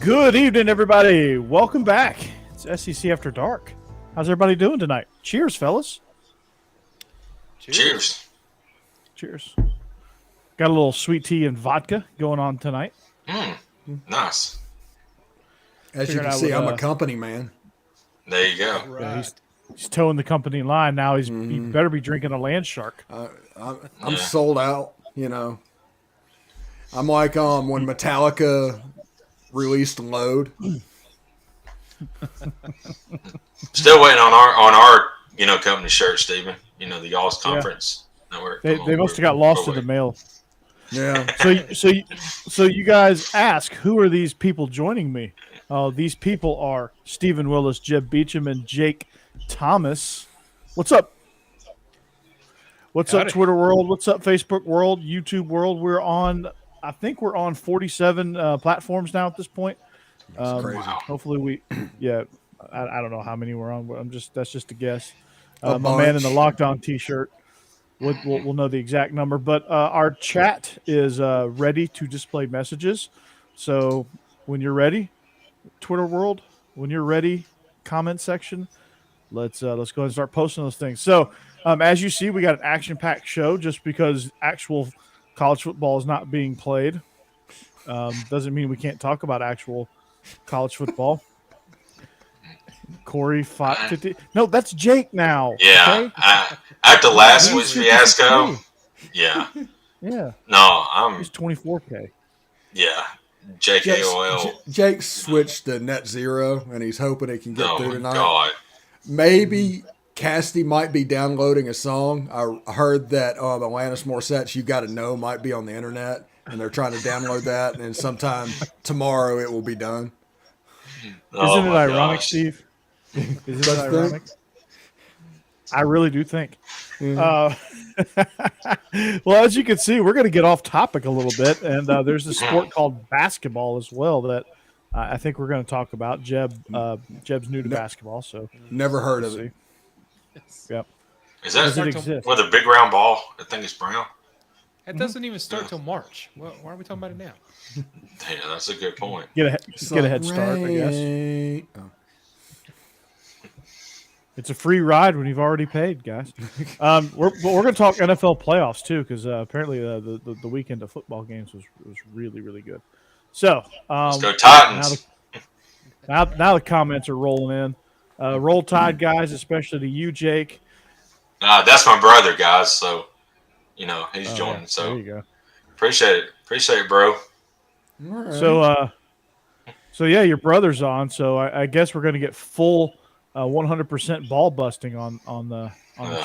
Good evening, everybody. Welcome back. It's SEC After Dark. How's everybody doing tonight? Cheers, fellas. Cheers. Cheers. Got a little sweet tea and vodka going on tonight. Nice. As you can see, I'm a company man. There you go. Right. Yeah, he's towing the company line now. He better be drinking a land shark. I'm sold out, you know. I'm like when Metallica released Load. Still waiting on our company shirt, Stephen. You know, the Y'all's Conference Network. They must have got lost in the mail. Yeah. So you guys ask, who are these people joining me? These people are Stephen Willis, Jeb Beechum, and Jake Thomas. What's up? What's up, Twitter world? What's up, Facebook world, YouTube world? I think we're on 47 platforms now at this point. That's crazy. Hopefully I don't know how many we're on, but that's just a guess. My man in the Lockdown T-shirt we'll know the exact number. But our chat is ready to display messages. So when you're ready, Twitter world, when you're ready, comment section, let's go ahead and start posting those things. So as you see, we got an action-packed show just because actual college football is not being played. Doesn't mean we can't talk about actual college football. Corey fought 50. No, that's Jake now. Yeah. Okay? After last week's fiasco. Yeah. Yeah. No, he's 24K. Yeah. JKOL. Jake switched to net zero, and he's hoping he can get through tonight. God. Maybe Cassidy might be downloading a song. I heard that Alanis Morissette's "You Gotta Know" might be on the internet, and they're trying to download that, and sometime tomorrow it will be done. Isn't it ironic, Steve? Isn't it ironic? I really do think. Well, as you can see, we're going to get off topic a little bit, and there's a sport called basketball as well that I think we're going to talk about. Jeb's new to basketball, so never heard of it. Yep. Is that with a big round ball? I think it's brown. It doesn't even start till March. Why are we talking about it now? Yeah, that's a good point. Get a head start, I guess. Oh. It's a free ride when you've already paid, guys. We're going to talk NFL playoffs too, because apparently the weekend of football games was really, really good. So let's go Titans. Now the comments are rolling in. Roll Tide, guys, especially to you, Jake. That's my brother, guys. So he's joining. So there you go. Appreciate it, bro. Right. So yeah, your brother's on. So I guess we're going to get full 100% ball busting on the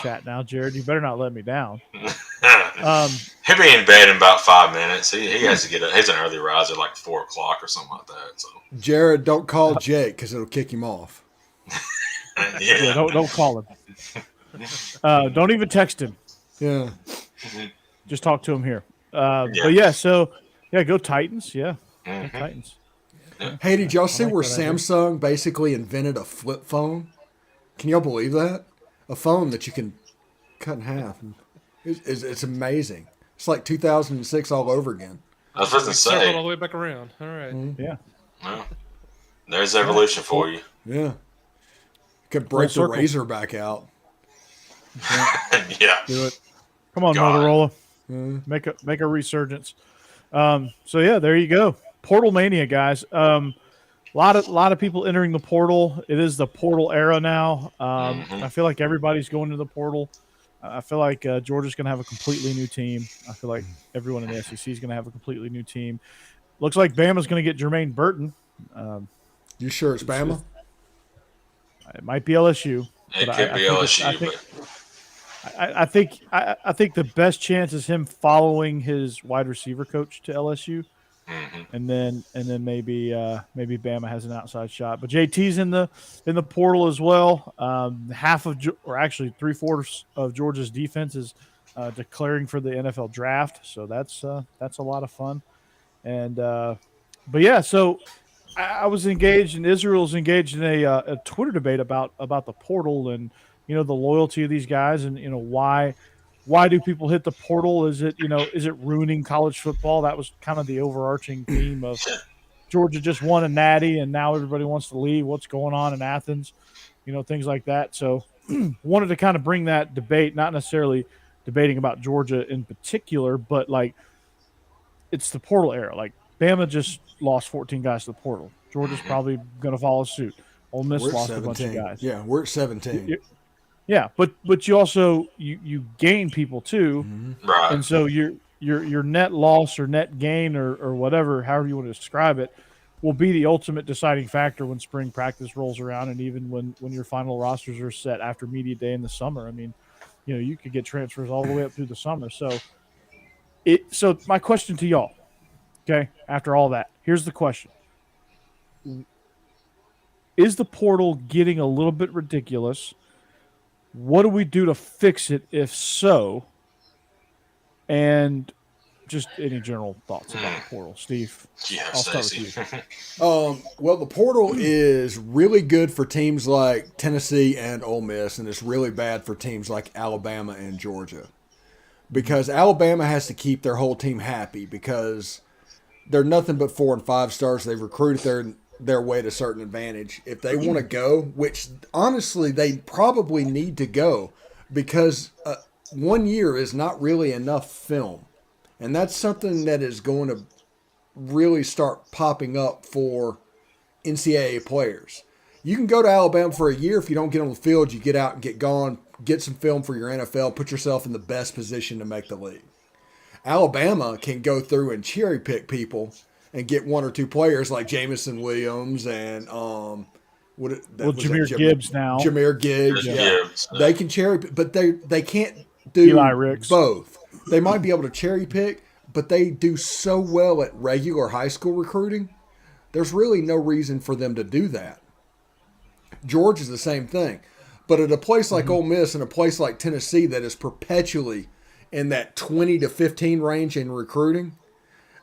chat now. Jared, you better not let me down. He'll be in bed in about 5 minutes. He has to get up. He's an early riser, like 4 o'clock or something like that. So Jared, don't call Jake because it'll kick him off. Yeah, don't call him. Don't even text him. Yeah, just talk to him here. But yeah, so go Titans. Yeah, go Titans. Hey, did y'all see where Samsung basically invented a flip phone? Can y'all believe that? A phone that you can cut in half. It's amazing. It's like 2006 all over again. I was supposed to say. All the way back around. All right. Mm-hmm. Yeah. Well, there's evolution for you. Yeah. Could break the razor back out. Yeah. Do it. Come on, Motorola. Make a resurgence. So yeah, there you go. Portal mania, guys. A lot of people entering the portal. It is the portal era now. I feel like everybody's going to the portal. I feel like Georgia's going to have a completely new team. I feel like everyone in the SEC is going to have a completely new team. Looks like Bama's going to get Jermaine Burton. You sure it's Bama? It might be LSU. It could be LSU. I think the best chance is him following his wide receiver coach to LSU. And then maybe Bama has an outside shot, but JT's in the portal as well. Half of, or actually 3/4 of Georgia's defense is declaring for the NFL draft, so that's a lot of fun. And but yeah, so I was engaged, and Israel's engaged in a Twitter debate about the portal and the loyalty of these guys, and why do people hit the portal? Is it ruining college football? That was kind of the overarching theme of Georgia just won a natty and now everybody wants to leave. What's going on in Athens? Things like that. So wanted to kind of bring that debate, not necessarily debating about Georgia in particular, but like it's the portal era. Like Bama just lost 14 guys to the portal. Georgia's probably going to follow suit. Ole Miss lost 17. A bunch of guys. Yeah, we're at 17. Yeah, but you also you gain people too, right? And so your net loss or net gain or whatever, however you want to describe it, will be the ultimate deciding factor when spring practice rolls around, and even when your final rosters are set after media day in the summer. I mean, you could get transfers all the way up through the summer. So my question to y'all, okay, after all that, here's the question. Is the portal getting a little bit ridiculous? What do we do to fix it, if so? And just any general thoughts about the portal, Steve? Yeah, I'll start with you. Well, the portal is really good for teams like Tennessee and Ole Miss, and it's really bad for teams like Alabama and Georgia, because Alabama has to keep their whole team happy because they're nothing but 4 and 5 stars. They've recruited their way to a certain advantage. If they want to go, which honestly they probably need to go, because 1 year is not really enough film. And that's something that is going to really start popping up for NCAA players. You can go to Alabama for a year. If you don't get on the field, you get out and get gone, get some film for your NFL, put yourself in the best position to make the league. Alabama can go through and cherry pick people and get 1 or 2 players like Jamison Williams and Jahmyr Gibbs now. Jahmyr Gibbs, yeah. They can cherry pick, but they can't do Eli Ricks. Both. They might be able to cherry pick, but they do so well at regular high school recruiting. There's really no reason for them to do that. Georgia's the same thing. But at a place like Ole Miss and a place like Tennessee that is perpetually in that 20 to 15 range in recruiting,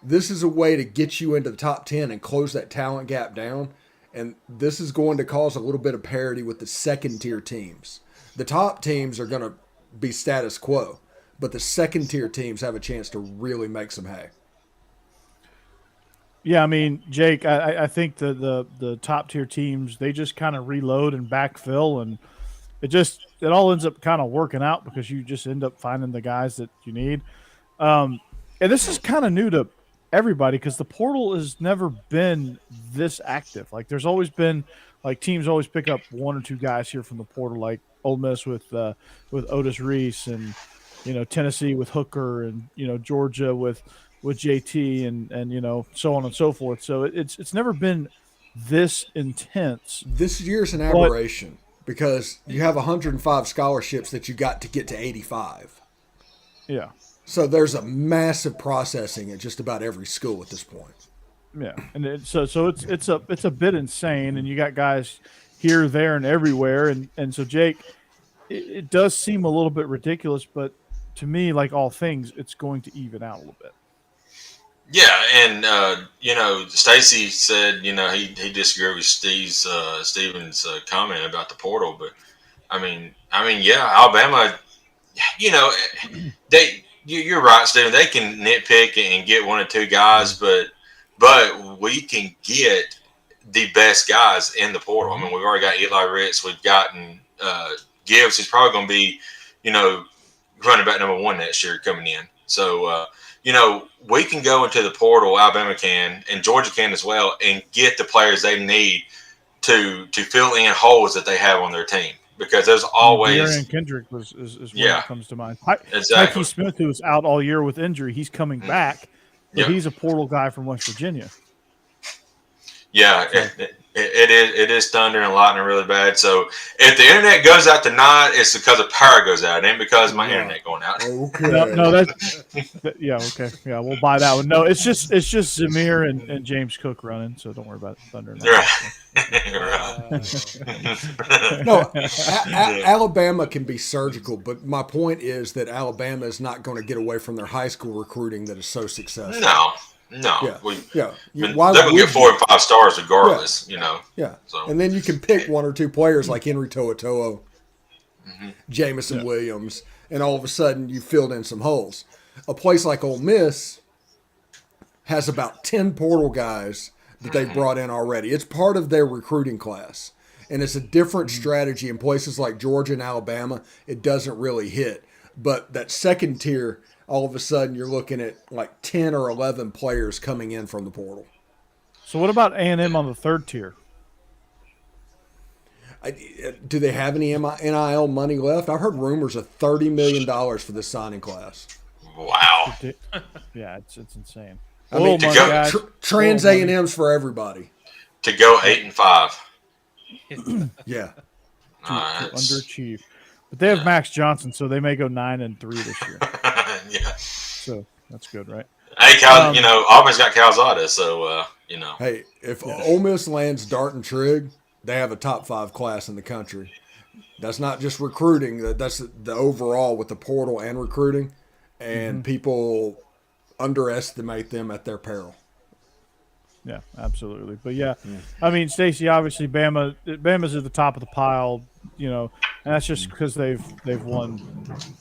this is a way to get you into the top 10 and close that talent gap down. And this is going to cause a little bit of parity with the second-tier teams. The top teams are going to be status quo, but the second-tier teams have a chance to really make some hay. Yeah, I mean, Jake, I think the top-tier teams, they just kind of reload and backfill, and it all ends up kind of working out because you just end up finding the guys that you need. And this is kind of new to everybody because the portal has never been this active. Like, there's always been, like, teams always pick up 1 or 2 guys here from the portal, like Ole Miss with Otis Reese, and Tennessee with Hooker, and Georgia with JT, and so on and so forth. So it's never been this intense. This year's an aberration because you have 105 scholarships that you got to get to 85. Yeah. So there's a massive processing at just about every school at this point. Yeah, and so it's a bit insane, and you got guys here, there, and everywhere, and so Jake, it does seem a little bit ridiculous, but to me, like all things, it's going to even out a little bit. Yeah, and Stacey said he disagreed with Steven's comment about the portal, but I mean, yeah, Alabama, you're right, Steven. They can nitpick and get 1 or 2 guys, but we can get the best guys in the portal. I mean, we've already got Eli Ricks. We've gotten Gibbs, who's probably going to be, running back number 1 next year coming in. So, we can go into the portal, Alabama can, and Georgia can as well, and get the players they need to fill in holes that they have on their team. Because there's always Aaron Kendrick is one that comes to mind. Exactly. Mikey Smith, who was out all year with injury, he's coming back, but he's a portal guy from West Virginia. Yeah, it is thunder and lightning really bad. So if the internet goes out tonight, it's because the power goes out. It ain't because of my internet going out. Okay. No, okay. Yeah, we'll buy that one. No, it's just Zamir and James Cook running, so don't worry about thunder. No, Alabama can be surgical, but my point is that Alabama is not going to get away from their high school recruiting that is so successful. No. Yeah. They're going to get 4 and 5 stars regardless, Yeah. So. And then you can pick 1 or 2 players like Henry To'oTo'o, Jamison Williams, and all of a sudden you filled in some holes. A place like Ole Miss has about 10 portal guys that they brought in already. It's part of their recruiting class. And it's a different strategy in places like Georgia and Alabama. It doesn't really hit. But that second tier, all of a sudden you're looking at like 10 or 11 players coming in from the portal. So what about A&M on the third tier? Do they have any NIL money left? I've heard rumors of $30 million for this signing class. Wow. Yeah, it's insane. I mean, trans A&Ms for everybody. To go 8-5. Yeah. To underachieve. But they have Max Johnson, so they may go 9-3 this year. Yeah. So that's good, right? Hey, Cal, Auburn's got Calzada, so, Hey, if Ole Miss lands Dart and Trigg, they have a top 5 class in the country. That's not just recruiting. That's the overall with the portal and recruiting. And people underestimate them at their peril. Yeah, absolutely. But, I mean, Stacey, obviously Bama's at the top of the pile, and that's just because they've won,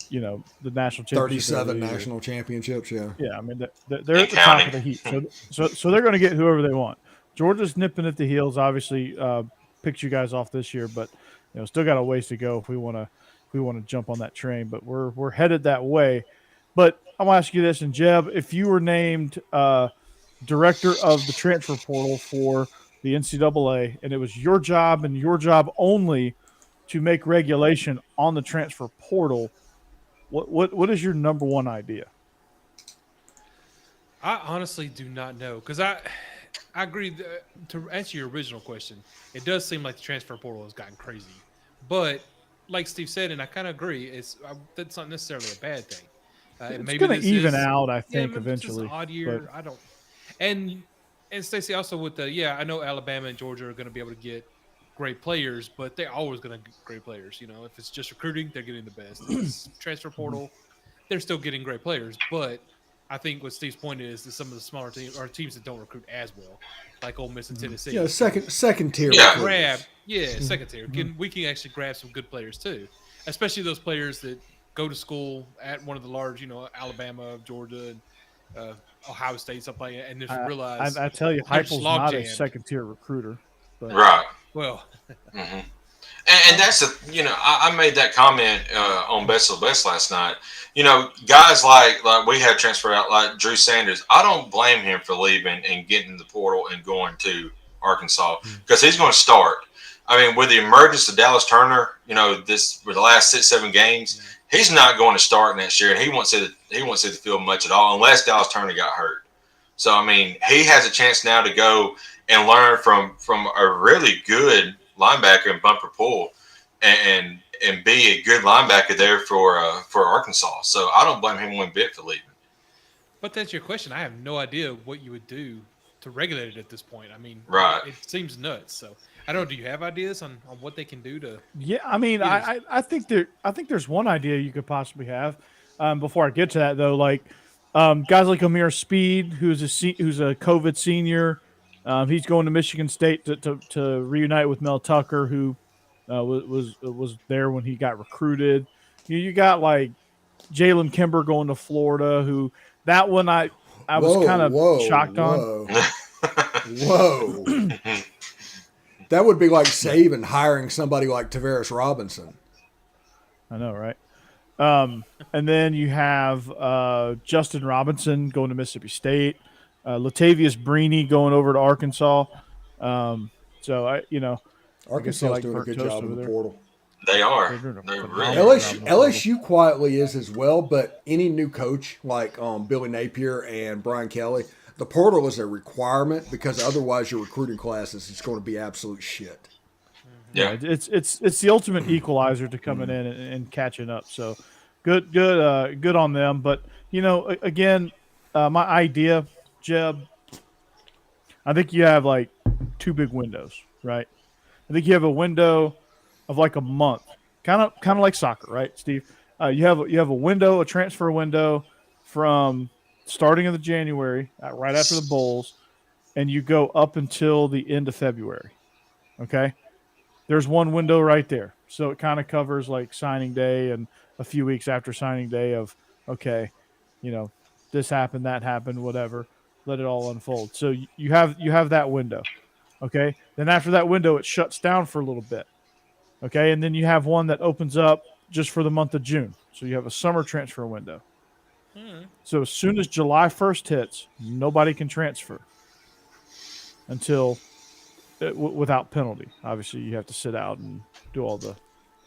the national championship. 37 national championships, yeah. Yeah, I mean, they're at the top of the heat. So they're going to get whoever they want. Georgia's nipping at the heels, obviously, picked you guys off this year, but, still got a ways to go if we want to jump on that train. But we're headed that way. But I'm going to ask you this, and Jeb, if you were named director of the transfer portal for the NCAA, and it was your job and your job only to make regulation on the transfer portal, what is your number one idea? I honestly do not know, because I agree. To answer your original question, it does seem like the transfer portal has gotten crazy. But like Steve said, and I kind of agree, that's not necessarily a bad thing. It's going to even out, I think, eventually. It's an odd year. I don't. And Stacey, also with I know Alabama and Georgia are going to be able to get great players, but they're always going to get great players. If it's just recruiting, they're getting the best. If it's transfer portal, they're still getting great players. But I think what Steve's point is some of the smaller teams or teams that don't recruit as well, like Ole Miss and Tennessee. Yeah, second tier. Second tier. We can actually grab some good players too, especially those players that go to school at one of the large, Alabama, Georgia, Ohio State, stuff like that, and just realize. I tell you, Heupel's not a second-tier recruiter. But. Right. Well. And that's I made that comment on Best of the Best last night. Guys like we had transferred out like Drew Sanders. I don't blame him for leaving and getting the portal and going to Arkansas because he's going to start. I mean, with the emergence of Dallas Turner, this with the last 6-7 games, he's not going to start next year, and he won't see the field much at all unless Dallas Turner got hurt. So I mean, he has a chance now to go and learn from a really good linebacker in Bumper Pool, and be a good linebacker there for Arkansas. So I don't blame him one bit for leaving. But that's your question. I have no idea what you would do to regulate it at this point. I mean, right? It seems nuts. So I don't know. Do you have ideas on what they can do to? Yeah, I mean, I think there's one idea you could possibly have. Before I get to that though, like guys like Amir Speed, who's a COVID senior. He's going to Michigan State to reunite with Mel Tucker, who was there when he got recruited. You got like Jalen Kimber going to Florida, who that one I was kind of shocked on. Whoa. That would be like Saban hiring somebody like Tavares Robinson. I know, right? And then you have Justin Robinson going to Mississippi State. Latavius Brini going over to Arkansas. Arkansas is doing a good job in the portal. They are. LSU quietly is as well, but any new coach like Billy Napier and Brian Kelly, the portal is a requirement because otherwise your recruiting class is just going to be absolute shit. Yeah, it's the ultimate equalizer to coming in and catching up. So good on them. But again, my idea, Jeb, I think you have like two big windows, right? I think you have a window of like a month, kind of like soccer, right, Steve? You have a window, a transfer window from starting of the January, right after the Bowls, and you go up until the end of February. Okay, there's one window right there, so it kind of covers like signing day and a few weeks after signing day of this happened, that happened, whatever. let it all unfold. So you have that window. Okay. Then after that window, it shuts down for a little bit. Okay. And then you have one that opens up just for the month of June. So you have a summer transfer window. So as soon as July 1st hits, nobody can transfer until without penalty. Obviously, you have to sit out and do all the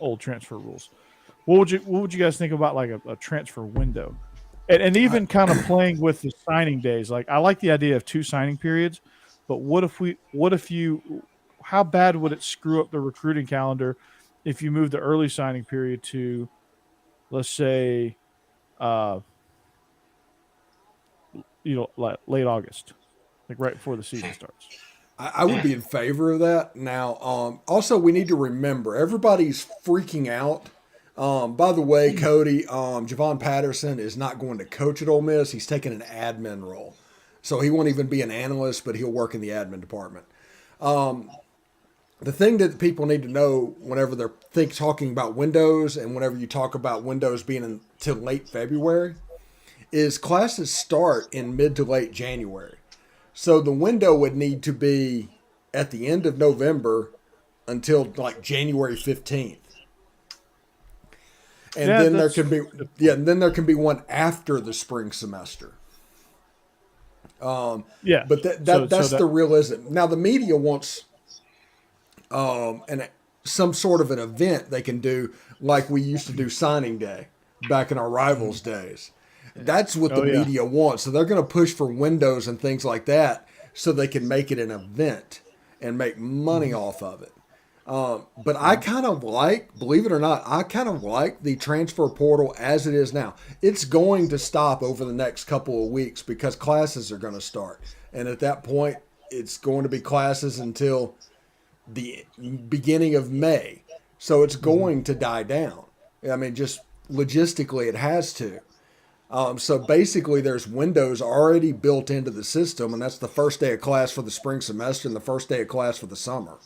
old transfer rules. What would you guys think about like a transfer window, and even kind of playing with the signing days? Like I like the idea of 2 signing periods, but how bad would it screw up the recruiting calendar if you move the early signing period to, let's say, like late August, like right before the season starts? I would be in favor of that. Now, also we need to remember everybody's freaking out. By the way, Cody, Javon Patterson is not going to coach at Ole Miss. He's taking an admin role, so he won't even be an analyst, but he'll work in the admin department. The thing that people need to know whenever they're talking about windows and whenever you talk about windows being until late February is classes start in mid to late January. So the window would need to be at the end of November until like January 15th. And then there can be one after the spring semester. But that's the realism. Now the media wants some sort of an event they can do like we used to do signing day back in our rivals days. That's what the media wants. So they're going to push for windows and things like that so they can make it an event and make money off of it. But I kind of believe it or not, I kind of like the transfer portal as it is now. It's going to stop over the next couple of weeks because classes are going to start. And at that point, it's going to be classes until the beginning of May. So it's going to die down. I mean, just logistically, it has to. So basically, there's windows already built into the system, and that's the first day of class for the spring semester and the first day of class for the summer.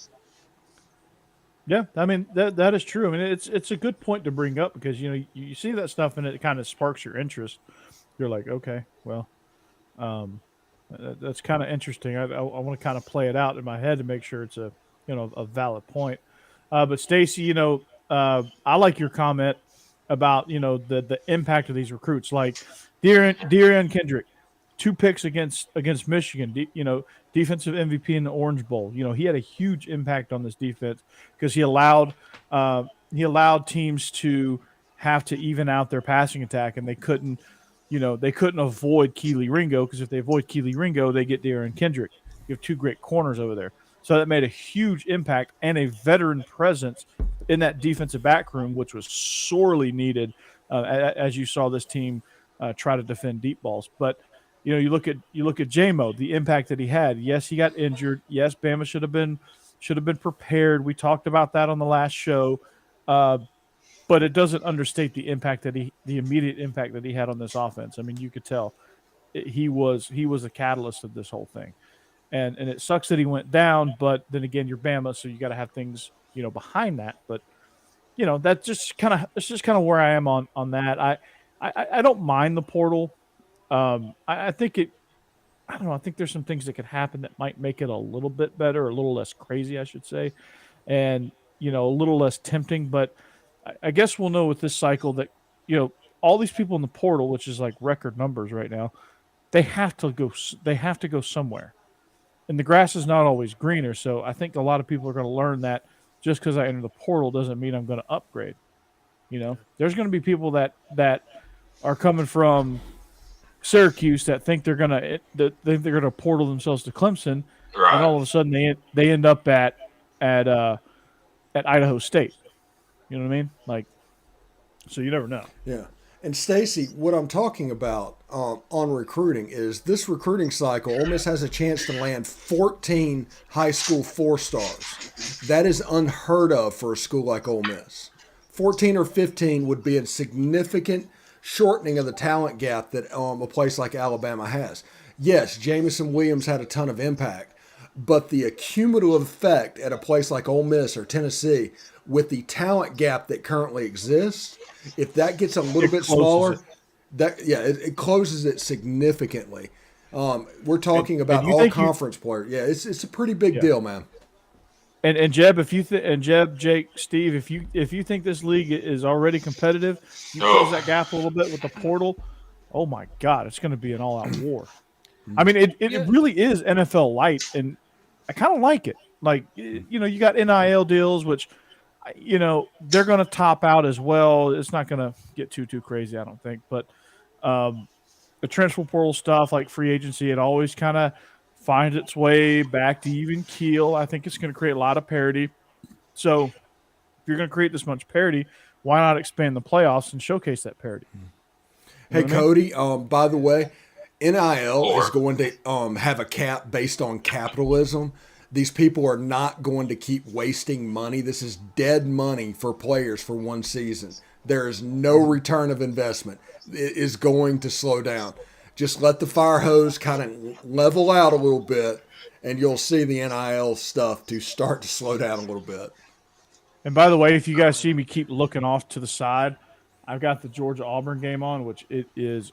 Yeah, I mean that is true. I mean it's a good point to bring up because you see that stuff and it kind of sparks your interest. You're like, okay, well, that's kind of interesting. I want to kind of play it out in my head to make sure it's a valid point. But Stacey, I like your comment about the impact of these recruits, like Deion Kendrick, 2 picks against Michigan, defensive MVP in the Orange Bowl. He had a huge impact on this defense because he allowed teams to have to even out their passing attack, and they couldn't avoid Keely Ringo, because if they avoid Keely Ringo, they get Deion Kendrick. You have 2 great corners over there. So that made a huge impact and a veteran presence in that defensive back room, which was sorely needed as you saw this team try to defend deep balls. But you look at J-Mo, the impact that he had. Yes, he got injured. Yes, Bama should have been prepared. We talked about that on the last show, but it doesn't understate the immediate impact that he had on this offense. I mean, you could tell he was a catalyst of this whole thing. And it sucks that he went down, but then again, you're Bama, so you got to have things behind that. But that's just kind of where I am on that. I don't mind the portal. I think I don't know. I think there's some things that could happen that might make it a little bit better, or a little less crazy, I should say, and a little less tempting. But I guess we'll know with this cycle that all these people in the portal, which is like record numbers right now, they have to go somewhere. And the grass is not always greener, so I think a lot of people are going to learn that just because I enter the portal doesn't mean I'm going to upgrade. There's going to be people that are coming from Syracuse that think they're going to portal themselves to Clemson, right, and all of a sudden they end up at Idaho State. You know what I mean? Like, so you never know. Yeah. And Stacey, what I'm talking about on recruiting is this recruiting cycle, Ole Miss has a chance to land 14 high school 4-stars. That is unheard of for a school like Ole Miss. 14 or 15 would be a significant shortening of the talent gap that a place like Alabama has. Yes, Jamison Williams had a ton of impact, but the accumulative effect at a place like Ole Miss or Tennessee with the talent gap that currently exists, if that gets a little bit smaller, it closes it significantly. We're talking about all conference players. Yeah, it's a pretty big deal, man. And Jeb, Jeb, Jake, Steve, if you think this league is already competitive, you close that gap a little bit with the portal. Oh my God, it's going to be an all-out war. I mean, it really is NFL light, and I kind of like it. Like, you got NIL deals, which, they're going to top out as well. It's not going to get too crazy, I don't think. But the transfer portal stuff, like free agency, it always kind of finds its way back to even keel. I think it's going to create a lot of parity. So if you're going to create this much parity, why not expand the playoffs and showcase that parity? Hey, Cody, by the way, NIL is going to have a cap based on capitalism. These people are not going to keep wasting money. This is dead money for players for one season. There is no return of investment. It is going to slow down. Just let the fire hose kind of level out a little bit, and you'll see the NIL stuff to start to slow down a little bit. And by the way, if you guys see me keep looking off to the side, I've got the Georgia-Auburn game on, which it is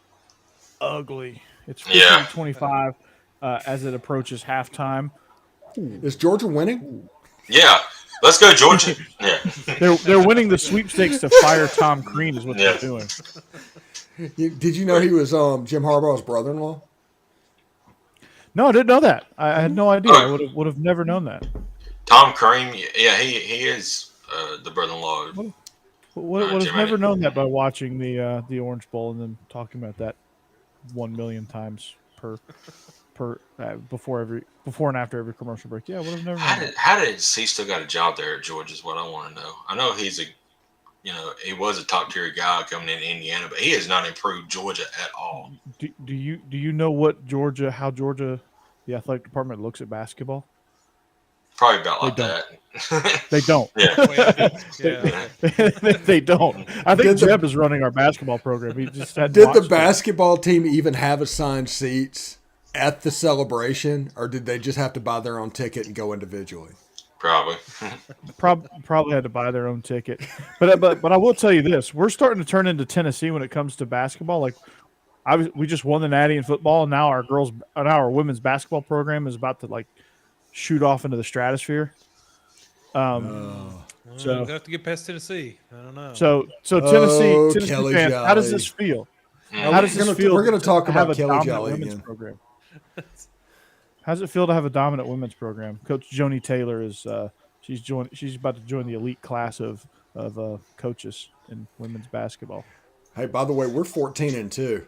ugly. It's 50-25 as it approaches halftime. Is Georgia winning? Yeah. Let's go, Georgia. Yeah. They're winning the sweepstakes to fire Tom Crean is what they're doing. Did you know he was Jim Harbaugh's brother-in-law? No, I didn't know that. I had no idea. I would have never known that. Tom Crean, yeah, he is the brother-in-law. Would have never known that by watching the Orange Bowl and then talking about that 1 million times per before and after every commercial break. Yeah, would have never known. How did he still got a job there at Georgia? Is what I want to know. I know he was a top tier guy coming in Indiana, but he has not improved Georgia at all. Do you know how Georgia, the athletic department, looks at basketball? Probably about like that. They don't. Yeah. They don't. I think Jeb is running our basketball program. He just had Did the basketball team even have assigned seats at the celebration, or did they just have to buy their own ticket and go individually? Probably. Probably had to buy their own ticket. But I will tell you this: we're starting to turn into Tennessee when it comes to basketball. Like, we just won the Natty in football, and now our women's basketball program is about to shoot off into the stratosphere. So we have to get past Tennessee. I don't know. So Tennessee Kelly fans, Jolly. how does this feel? How does this feel? We're going to talk have about a Kelly dominant Jolly women's again. program. How does it feel to have a dominant women's program? Coach Joni Taylor is she's about to join the elite class of coaches in women's basketball. Hey, by the way, we're 14-2.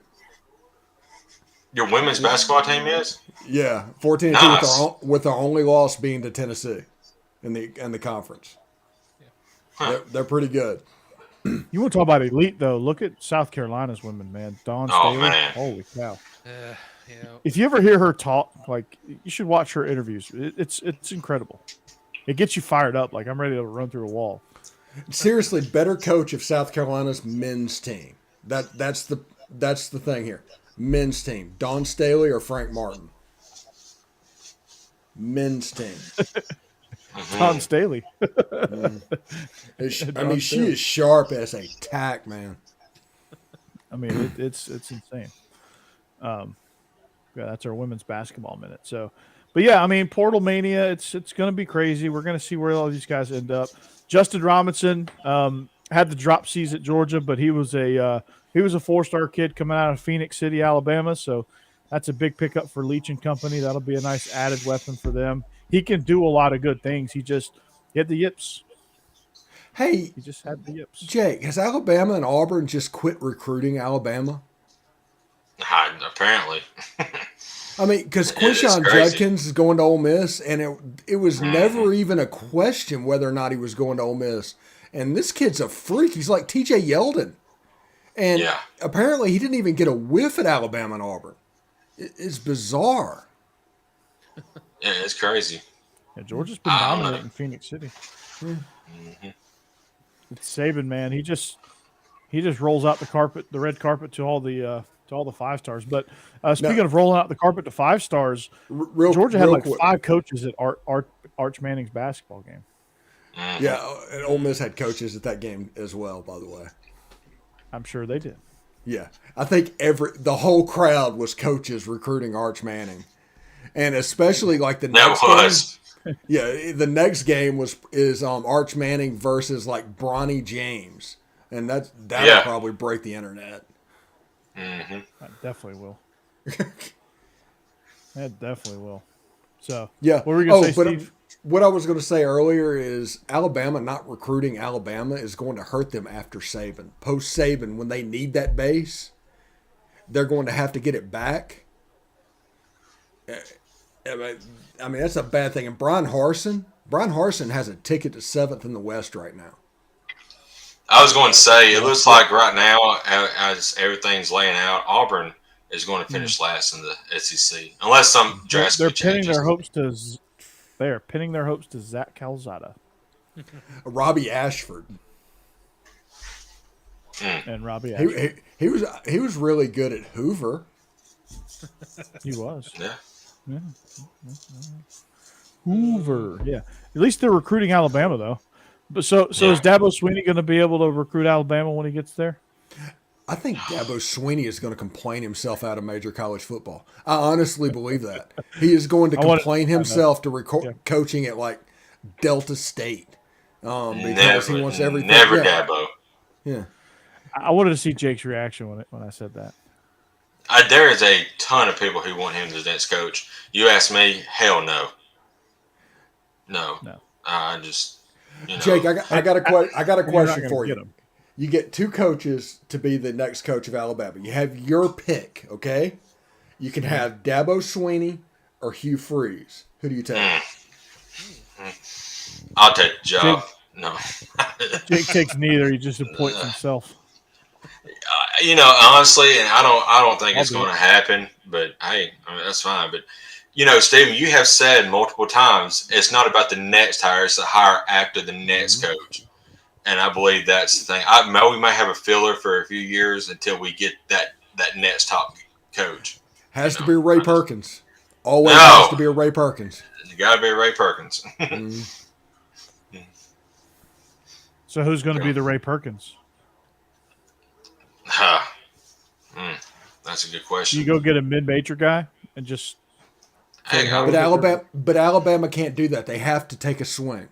Your women's basketball team is? Yeah, 14-2 Nice. with our only loss being to Tennessee in the conference. Huh. They're pretty good. You want to talk about elite though? Look at South Carolina's women, man. Dawn Staley. Man. Holy cow! If you ever hear her talk, you should watch her interviews. It's incredible. It gets you fired up. Like, I'm ready to run through a wall. Seriously, better coach of South Carolina's men's team. That's the thing here. Men's team. Dawn Staley or Frank Martin? Men's team. Dawn Staley. She is sharp as a tack, man. I mean, it's insane. Yeah, that's our women's basketball minute. So, but yeah, I mean, Portal Mania, it's going to be crazy. We're going to see where all these guys end up. Justin Robinson had the drop C's at Georgia, but he was a 4-star kid coming out of Phoenix City, Alabama. So that's a big pickup for Leach and company. That'll be a nice added weapon for them. He can do a lot of good things. He had the yips. Hey, he just had the yips. Jake, has Alabama and Auburn just quit recruiting Alabama? Apparently. I mean, because Quinshon Judkins is going to Ole Miss, and it was never even a question whether or not he was going to Ole Miss. And this kid's a freak. He's like T.J. Yeldon. And apparently he didn't even get a whiff at Alabama and Auburn. It's bizarre. Yeah, it's crazy. Yeah, Georgia's been dominant in Phoenix City. Mm-hmm. It's Saban, man. He just rolls out the red carpet to all the 5-stars. But speaking of rolling out the carpet to 5-stars, Georgia had 5 coaches at Arch Manning's basketball game. Mm-hmm. Yeah, and Ole Miss had coaches at that game as well, by the way. I'm sure they did. Yeah, I think the whole crowd was coaches recruiting Arch Manning, and especially like the next game. Yeah, the next game is Arch Manning versus like Bronny James, and that'll probably break the internet. Mm-hmm. That definitely will. That definitely will. So yeah, what were you going to say, Steve? What I was going to say earlier is Alabama not recruiting Alabama is going to hurt them after Saban. Post Saban, when they need that base, they're going to have to get it back. I mean, that's a bad thing. And Brian Harsin has a ticket to 7th in the West right now. I was going to say, it looks like right now, as everything's laying out, Auburn is going to finish last in the SEC, unless some drastic changes. They are pinning their hopes to Zach Calzada, Robbie Ashford, and Robbie Ashford. He was really good at Hoover. He was. Yeah. Hoover. Yeah. At least they're recruiting Alabama though. But so is Dabo Sweeney going to be able to recruit Alabama when he gets there? I think Dabo Sweeney is going to complain himself out of major college football. I honestly believe that. He is going to complain himself to coaching at like Delta State because he wants everything. Never Dabo. Yeah. I wanted to see Jake's reaction when I said that. There is a ton of people who want him as next coach. You ask me, hell no. No. I just, Jake, I got a question for you. You get 2 coaches to be the next coach of Alabama. You have your pick, okay? You can have Dabo Sweeney or Hugh Freeze. Who do you take? I'll take the job. No. Jake takes neither. He just appoints himself. Honestly, and I don't think it's going to happen. But hey, that's fine. But Stephen, you have said multiple times it's not about the next hire; it's the hire after the next coach. And I believe that's the thing. We might have a filler for a few years until we get that next top coach. Has to be Ray Perkins. Always has to be a Ray Perkins. You got to be a Ray Perkins. So who's going to be the Ray Perkins? That's a good question. You go get a mid-major guy and just hang on. But Alabama can't do that. They have to take a swing.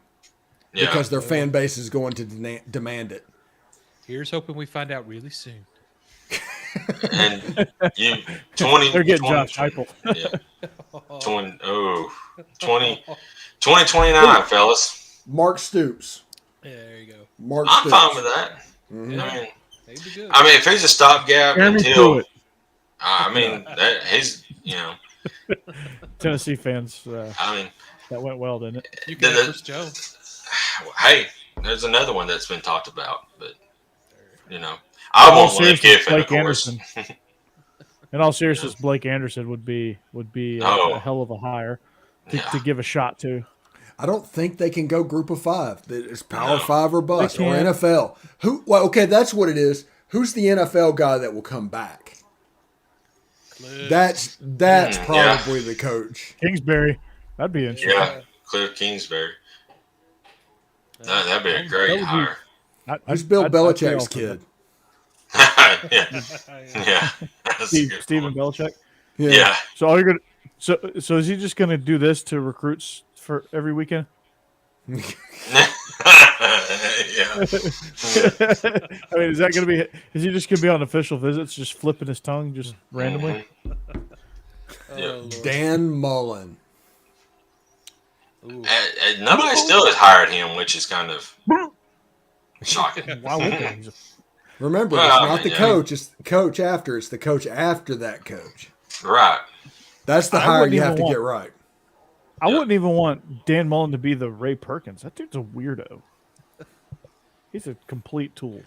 Yeah. Because their fan base is going to demand it. Here's hoping we find out really soon. And they're getting Josh Heupel. Yeah. 2029, fellas. Mark Stoops. Yeah, there you go. I'm fine with that. Mm-hmm. That'd be good. If he's a stopgap until, he's Tennessee fans. That went well, didn't it? You can have Chris Jones. Hey, there's another one that's been talked about, but I won't Lane Kiffin, of course. In all seriousness, Blake Anderson would be a hell of a hire to give a shot to. I don't think they can go group of 5. It's Power 5 or bust or NFL. Okay, that's what it is. Who's the NFL guy that will come back? Cliff. That's probably the coach. Kingsbury. That'd be interesting. Yeah, Cliff Kingsbury. That'd be a great hire. Who's Bill Belichick's kid? Yeah. Stephen Belichick. Yeah. So all you're gonna so is he just gonna do this to recruits for every weekend? Yeah. Is that gonna be? Is he just gonna be on official visits, just flipping his tongue, just randomly? Dan Mullen. Nobody still has hired him, which is kind of shocking. Why would they? Remember, it's not the coach; it's the coach after. It's the coach after that coach. Right. That's the hire you have to get right. I wouldn't even want Dan Mullen to be the Ray Perkins. That dude's a weirdo. He's a complete tool.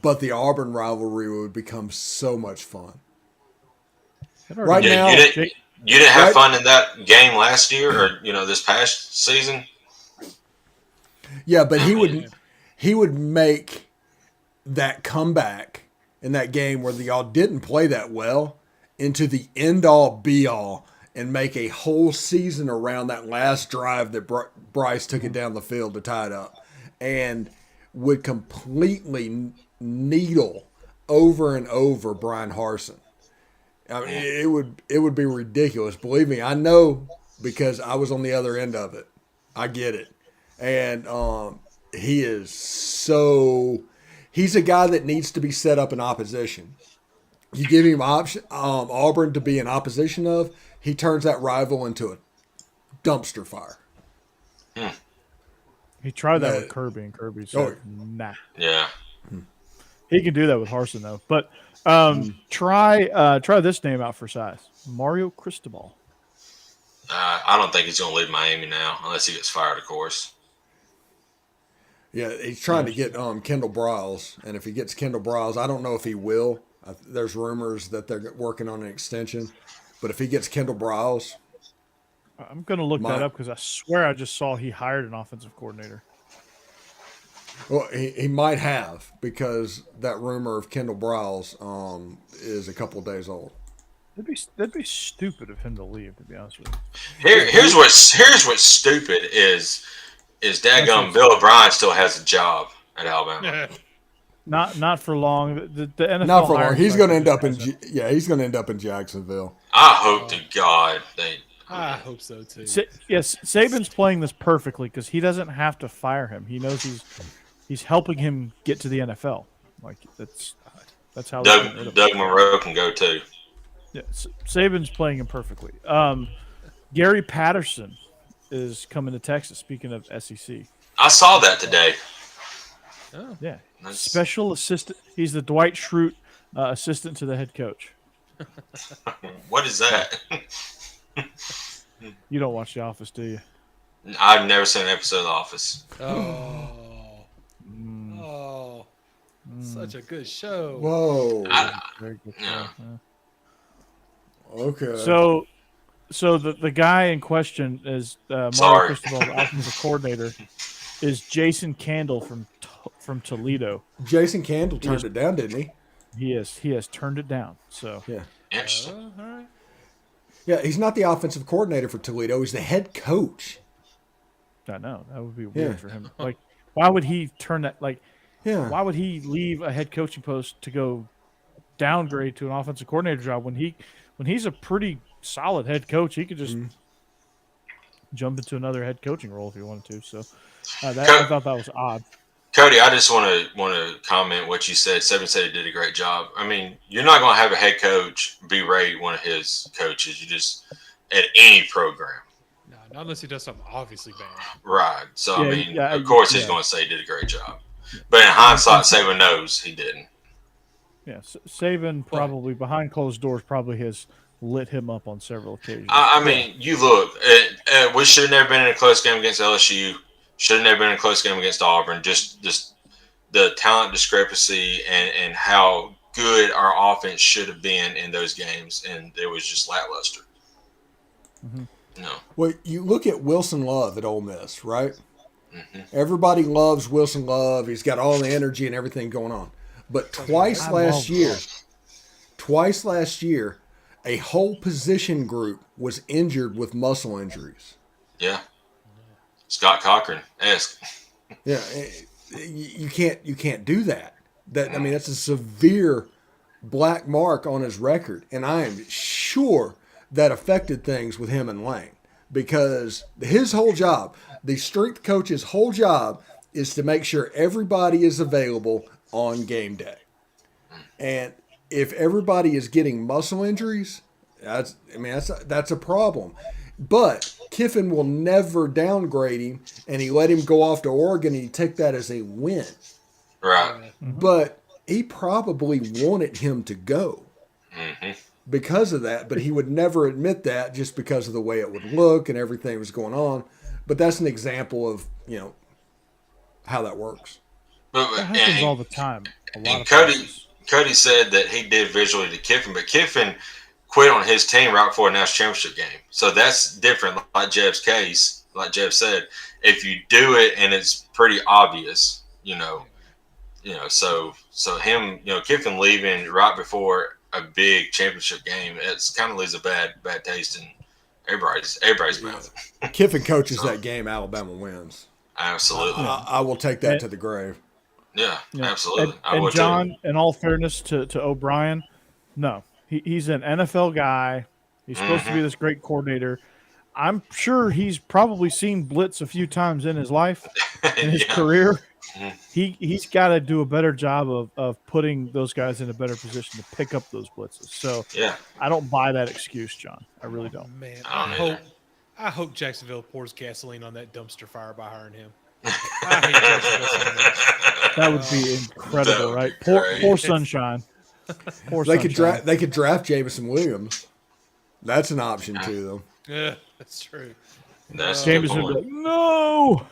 But the Auburn rivalry would become so much fun. Right now, you didn't have fun in that game last year, or this past season. Yeah, but he would make that comeback in that game where y'all didn't play that well into the end-all, be-all, and make a whole season around that last drive that Bryce took it down the field to tie it up, and would completely needle over and over Brian Harsin. I mean, it would be ridiculous. Believe me, I know because I was on the other end of it. I get it. And he is he's a guy that needs to be set up in opposition. You give him Auburn to be in opposition of, he turns that rival into a dumpster fire. He tried that with Kirby, and Kirby said, nah. Yeah. He can do that with Harsin, though. But try this name out for size. Mario Cristobal. I don't think he's going to leave Miami now, unless he gets fired, of course. Yeah, he's trying to get Kendall Briles, and if he gets Kendall Briles, I don't know if he will. There's rumors that they're working on an extension, but if he gets Kendall Briles, I'm going to look that up because I swear I just saw he hired an offensive coordinator. Well, he might have, because that rumor of Kendall Briles is a couple of days old. That'd be stupid of him to leave, to be honest with you. Here's what's stupid is daggum Bill O'Brien still has a job at Alabama. Not for long. The NFL not for long. He's going to end up he's going to end up in Jacksonville. I hope to God they. I hope so too. Yes, Saban's playing this perfectly because he doesn't have to fire him. He knows he's helping him get to the NFL. Like that's how Doug Monroe can go too. Yeah, Saban's playing him perfectly. Gary Patterson is coming to Texas. Speaking of SEC, I saw that today. Oh. Yeah, special assistant. He's the Dwight Schrute assistant to the head coach. What is that? You don't watch The Office, do you? I've never seen an episode of The Office. Such a good show. Whoa. Very good Yeah. show. Okay. So the guy in question is Mario Cristobal's offensive coordinator is Jason Candle from Toledo. Jason Candle turned it down, didn't he? He has turned it down. So yeah. Interesting. All right. Yeah, he's not the offensive coordinator for Toledo. He's the head coach. I know that would be weird for him. Like, why would he turn that? Like, why would he leave a head coaching post to go downgrade to an offensive coordinator job when he's a pretty solid head coach? He could just jump into another head coaching role if he wanted to. So I thought that was odd. Cody, I just want to comment what you said. Saban said he did a great job. I mean, you're not going to have a head coach berate one of his coaches. You just at any program. No, not unless he does something obviously bad. Right. So of course he's going to say he did a great job. But in hindsight, Saban knows he didn't. Yeah, Saban probably behind closed doors probably has lit him up on several occasions. I mean, you look. We should have never been in a close game against LSU. Should have never been in a close game against Auburn. Just the talent discrepancy and how good our offense should have been in those games, and it was just lackluster. Mm-hmm. No. Well, you look at Wilson Love at Ole Miss, right? Mm-hmm. Everybody loves Wilson Love. He's got all the energy and everything going on. But twice last year, a whole position group was injured with muscle injuries. Yeah. Scott Cochran-esque. Yeah, you can't do that. I mean, that's a severe black mark on his record, and I am sure that affected things with him and Lane because his whole job, the strength coach's whole job, is to make sure everybody is available on game day. And if everybody is getting muscle injuries, that's a problem. But Kiffin will never downgrade him, and he let him go off to Oregon, and he took that as a win. Right. But he probably wanted him to go because of that, but he would never admit that just because of the way it would look and everything was going on. But that's an example of, how that works. That happens all the time. Cody said that he did visually to Kiffin, but Kiffin quit on his team right before a national championship game. So that's different, like Jeb's case. Like Jeb said, if you do it and it's pretty obvious, so him, Kiffin leaving right before a big championship game, it's kind of leaves a bad taste in everybody's mouth. Kiffin coaches that game, Alabama wins. Absolutely. I will take that to the grave. Yeah, You know, absolutely. And John, in all fairness to O'Brien, no, he's an NFL guy. He's supposed to be this great coordinator. I'm sure he's probably seen blitz a few times in his life, in his career. He's got to do a better job of putting those guys in a better position to pick up those blitzes. So I don't buy that excuse, John. I really don't. Man, I hope Jacksonville pours gasoline on that dumpster fire by hiring him. I hate Jacksonville so much. That would be incredible, right? Poor sunshine. They could draft Jameson Williams. That's an option too, though. Yeah, that's true. Jameson would be like, no.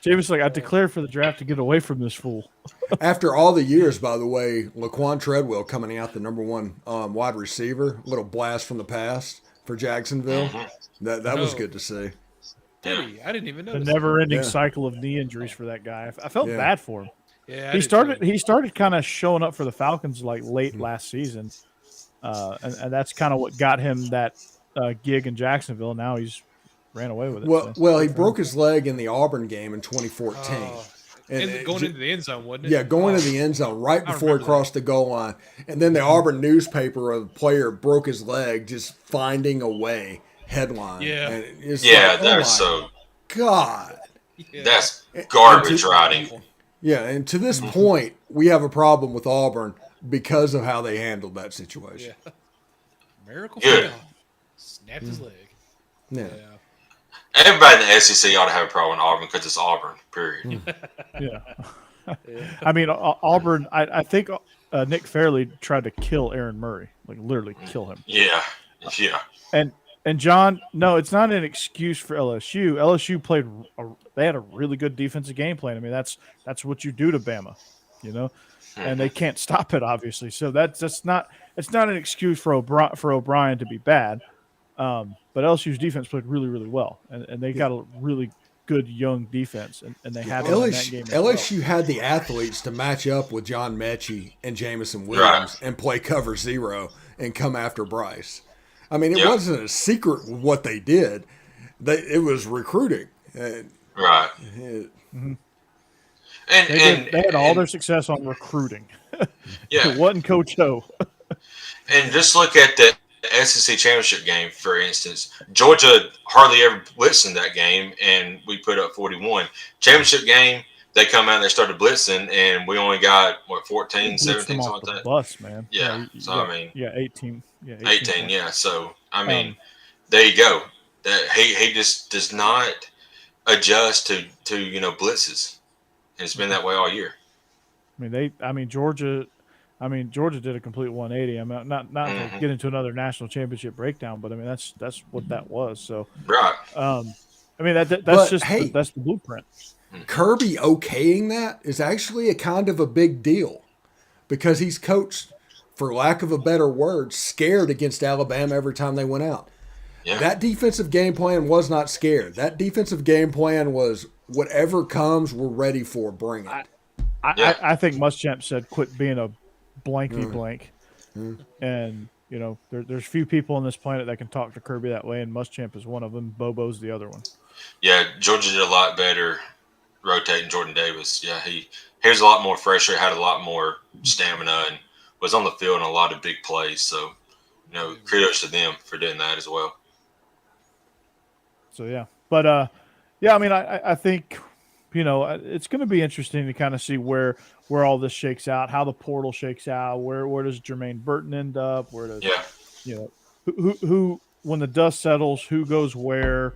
Jameson like, I declared for the draft to get away from this fool. After all the years, by the way, Laquan Treadwell coming out the number one wide receiver, little blast from the past for Jacksonville. That was good to see. I didn't even know. The never-ending cycle of knee injuries for that guy. I felt bad for him. Yeah, he started kind of showing up for the Falcons like late last season, and that's kind of what got him that gig in Jacksonville. Now he's ran away with it. Well, he broke his leg in the Auburn game in 2014. And going into the end zone, wasn't it? Yeah, going into the end zone right before he crossed the goal line. And then the Auburn newspaper of the player broke his leg just finding a way headline. Yeah. And it's that's so God. Yeah. That's garbage writing. Yeah, and to this point, we have a problem with Auburn because of how they handled that situation. Yeah. Miracle Good. Snapped his leg. Yeah. Everybody in the SEC ought to have a problem with Auburn because it's Auburn, period. Yeah. I mean, Auburn, I think Nick Fairley tried to kill Aaron Murray, like literally kill him. Yeah. And John, no, it's not an excuse for LSU. LSU they had a really good defensive game plan. I mean, that's what you do to Bama, you know, and they can't stop it, obviously. So it's not an excuse for O'Brien to be bad. But LSU's defense played really, really well, and they got a really good young defense, and they had in that game. LSU had the athletes to match up with John Mechie and Jameson Williams and play cover zero and come after Bryce. I mean, it wasn't a secret what they did. It was recruiting. Right. And they had all their success on recruiting. Yeah. It wasn't Coach O. And just look at the SEC championship game, for instance. Georgia hardly ever blitzed in that game, and we put up 41. Championship game, they come out and they started blitzing, and we only got, 14, 17, something like that? Bus, man. Yeah. So, I mean. Yeah, 18. Yeah, 18, yeah. So, I mean, there you go. He just does not adjust to blitzes. And it's been that way all year. Georgia did a complete 180. I mean, not to get into another national championship breakdown, but I mean that's what that was. So right. That's the blueprint. Kirby okaying that is actually a kind of a big deal because he's coached, for lack of a better word, scared against Alabama every time they went out. Yeah. That defensive game plan was not scared. That defensive game plan was whatever comes, we're ready for. Bring it. I think Muschamp said, "Quit being a blankety blank," and there's few people on this planet that can talk to Kirby that way, and Muschamp is one of them. Bobo's the other one. Yeah, Georgia did a lot better rotating Jordan Davis. Yeah, he was a lot more fresher, had a lot more stamina, and was on the field in a lot of big plays. So, kudos to them for doing that as well. So yeah, but I think it's going to be interesting to kind of see where all this shakes out, how the portal shakes out, where does Jermaine Burton end up, where does who when the dust settles, who goes where,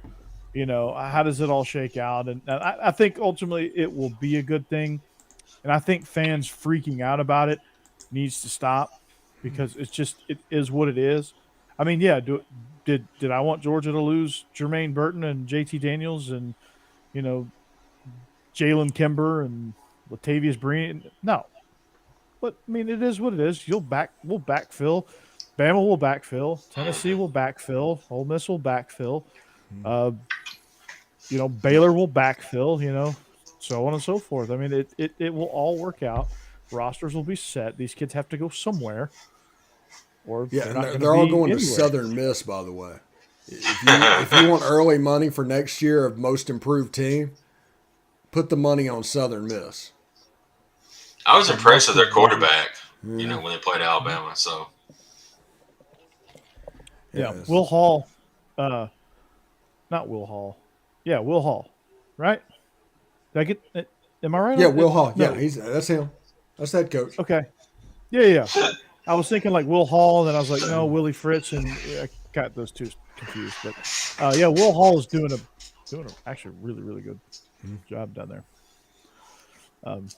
how does it all shake out? And I think ultimately it will be a good thing, and I think fans freaking out about it needs to stop because it is what it is. I mean, did I want Georgia to lose Jermaine Burton and JT Daniels and Jalen Kimber and Latavius Breen? No. But, I mean, it is what it is. We'll backfill. Bama will backfill. Tennessee will backfill. Ole Miss will backfill. Baylor will backfill, so on and so forth. I mean, it will all work out. Rosters will be set. These kids have to go somewhere. Or they're all going to Southern Miss, by the way. If you want early money for next year of most improved team, put the money on Southern Miss. I was impressed with their quarterback. You know, when they played Alabama. So yeah, Will Hall, not Will Hall. Yeah, Will Hall, right? Did I get? Am I right? Yeah, Will Hall. No. Yeah, that's him. That's that coach. Okay. Yeah. I was thinking like Will Hall, and then I was like, no, Willie Fritz, and I got those two confused. But yeah, Will Hall is doing a actually really good job down there,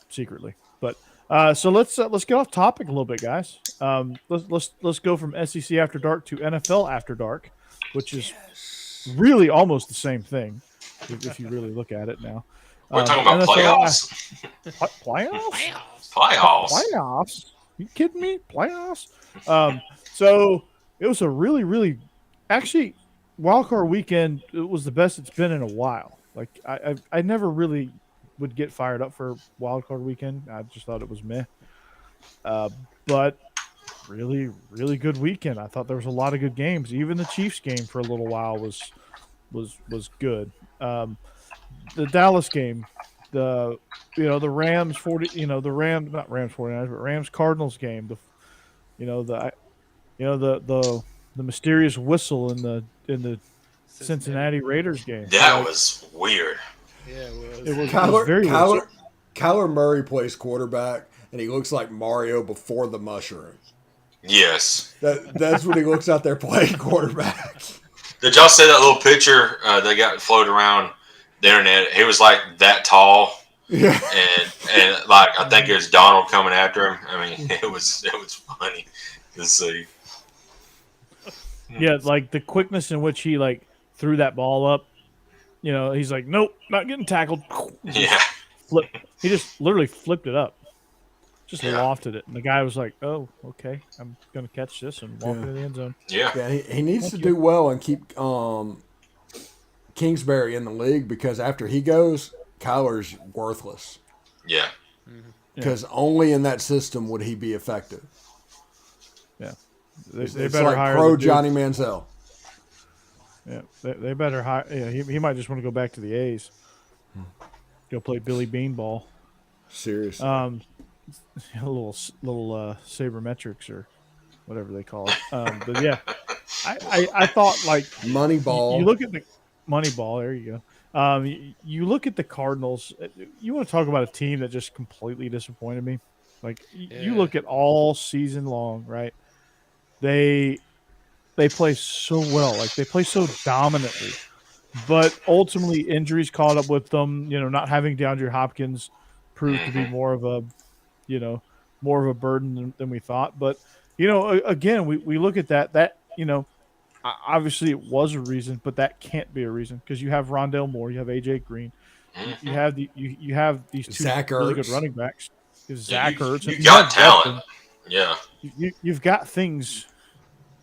secretly. But so let's get off topic a little bit, guys. Let's go from SEC After Dark to NFL After Dark, which is really almost the same thing if you really look at it now. We're talking about playoffs. Playoffs? You kidding me? Playoffs? So it was a really actually wildcard weekend. It was the best it's been in a while. Like I never really would get fired up for wildcard weekend. I just thought it was meh. But really good weekend. I thought there was a lot of good games. Even the Chiefs game for a little while was good. The Dallas game, the Rams 40, the Rams, not Rams 49ers, but Rams Cardinals game, the mysterious whistle in the Cincinnati Raiders game. That was weird. Yeah, it was very weird. Kyler Murray plays quarterback, and he looks like Mario before the mushroom. Yes. That's when he looks out there playing quarterback. Did y'all see that little picture they got floated around the internet? He was like that tall. Yeah. And like I think it was Donald coming after him. I mean, it was funny to see. Yeah, like the quickness in which he like threw that ball up. He's like, nope, not getting tackled. Yeah. He just literally flipped it up. Just lofted it. And the guy was like, oh, okay, I'm going to catch this and walk into the end zone. Yeah. He needs to do well and keep Kingsbury in the league, because after he goes, Kyler's worthless. Yeah. Because only in that system would he be effective. Yeah. They It's better like hire pro Johnny Manziel. Yeah, they better hire. Yeah, he might just want to go back to the A's. Go play Billy Beanball. Seriously. A little sabermetrics or whatever they call it. But yeah, I thought like Moneyball. You look at the Moneyball. There you go. You look at the Cardinals. You want to talk about a team that just completely disappointed me. Like you look at all season long, right? They play so well. Like they play so dominantly, but ultimately injuries caught up with them. Not having DeAndre Hopkins proved to be more of a burden than we thought. But again, we look at that. Obviously it was a reason, but that can't be a reason, because you have Rondale Moore, you have AJ Green, you have these two Zach really Ertz. good running backs. Zach Ertz. You got talent. Yeah. You've got things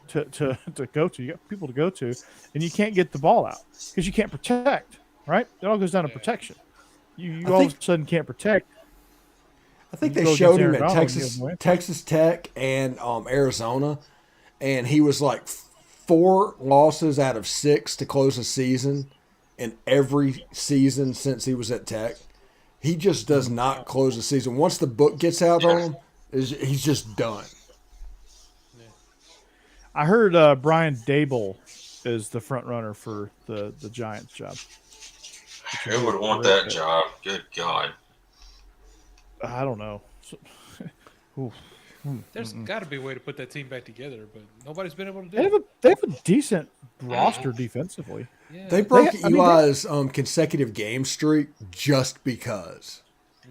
to go to. You got people to go to, and you can't get the ball out because you can't protect. Right? It all goes down to protection. You all of a sudden can't protect. I think they showed him at Texas Tech and Arizona, and he was like 4 losses out of 6 to close the season in every season since he was at Tech. He just does not close the season. Once the book gets out on him, he's just done. I heard Brian Dable is the front runner for the Giants job. Who would want that job? Good God. I don't know. There's got to be a way to put that team back together, but nobody's been able to do it. They have a decent roster defensively. Yeah. They broke Eli's consecutive game streak just because.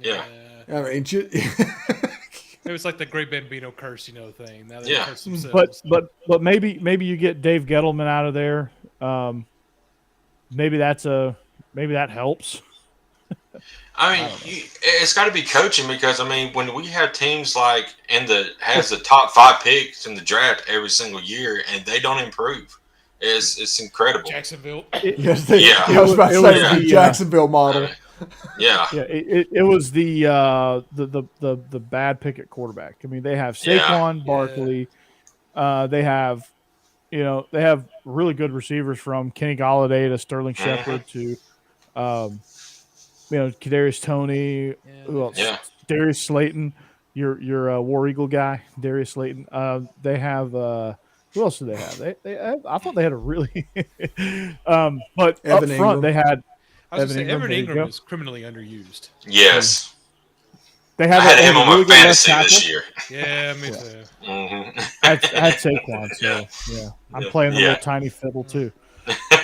Yeah. I mean, it was like the Great Bambino curse, thing. Now they curse themselves. But maybe you get Dave Gettleman out of there. Maybe that helps. I mean, it's got to be coaching, because when we have teams like has the top 5 picks in the draft every single year and they don't improve, it's incredible. Jacksonville. I was about to say the Jacksonville model. Yeah. It was the bad pick at quarterback. They have Saquon Barkley. They have really good receivers, from Kenny Golladay to Sterling Shepard to Kadarius Toney. Who else? Darius Slayton, your War Eagle guy, Darius Slayton. They have who else do they have? I thought they had a really, but Evan up front Ingram. they had. I was going to say, Evan there you Ingram go. is criminally underused. Yes. They I have had they him have on a really my good left fantasy tackle. this year. Yeah, me too. Mm-hmm. I had Saquon, so yeah, I'm playing the little tiny fiddle too.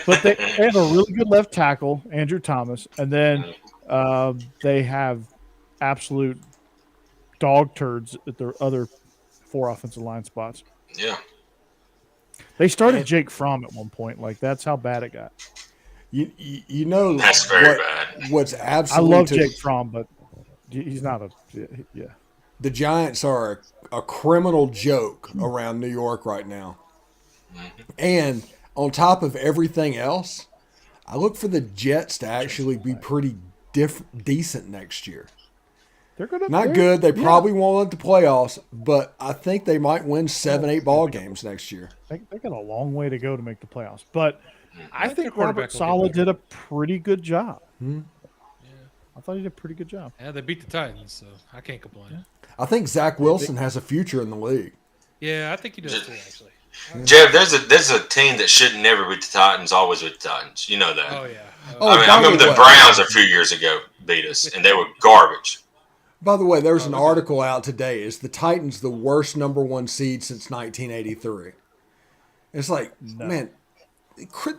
But they have a really good left tackle, Andrew Thomas, and then they have absolute dog turds at their other 4 offensive line spots. Yeah. They started Jake Fromm at one point. Like, that's how bad it got. You know That's very bad. What's I absolutely love Jake Fromm, but he's not a yeah. the Giants are a criminal joke around New York right now. And on top of everything else, I look for the Jets to actually be pretty decent next year. They're gonna Not good. They probably won't let the playoffs, but I think they might win 7-8 ball games next year. They got a long way to go to make the playoffs, but I their think quarterback Robert will get Saleh better. did a pretty good job. Hmm. I thought he did a pretty good job. Yeah, they beat the Titans, so I can't complain. I think Zach Wilson has a future in the league. Yeah, I think he does too, actually. Jeb, there's a team that should never beat the Titans, always beat the Titans. You know that. Oh, yeah. Oh, I mean, by I remember the the way- Browns a few years ago beat us, and they were garbage. By the way, there's an article out today. Is the Titans the worst number 1 seed since 1983? It's like, man,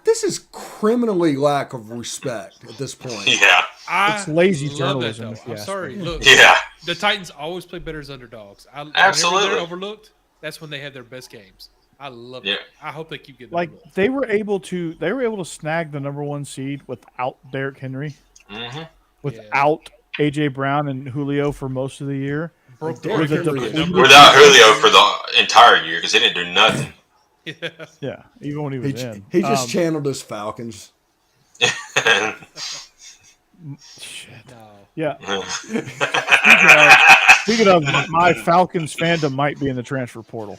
this is criminally lack of respect at this point. Yeah. It's lazy love journalism, That, if though. you I'm ask sorry. me. Look, Yeah. the Titans always play better as underdogs. Absolutely. Whenever they're overlooked, that's when they have their best games. I love it. I hope they keep getting Like overlooked. they were able to snag the number 1 seed without Derrick Henry, Mm-hmm. without AJ Brown and Julio for most of the year. Broke the Derrick record Henry for is- number. Without Julio for the entire year because he didn't do nothing. Yeah. Yeah, even when he was in. He just channeled his Falcons. Shit. No. Yeah. Speaking of, my Falcons fandom might be in the transfer portal.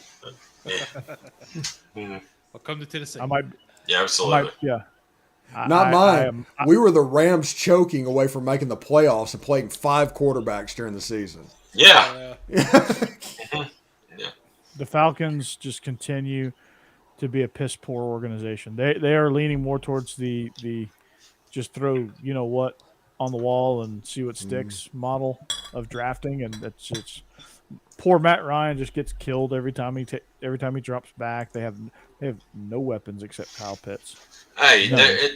Well, come to Tennessee. I might. Yeah, absolutely. Yeah. Not mine. We were the Rams choking away from making the playoffs and playing 5 quarterbacks during the season. Yeah. The Falcons just continue to be a piss poor organization. They are leaning more towards the just throw what on the wall and see what sticks model of drafting, and it's poor Matt Ryan just gets killed every time he drops back. They have no weapons except Kyle Pitts. Hey,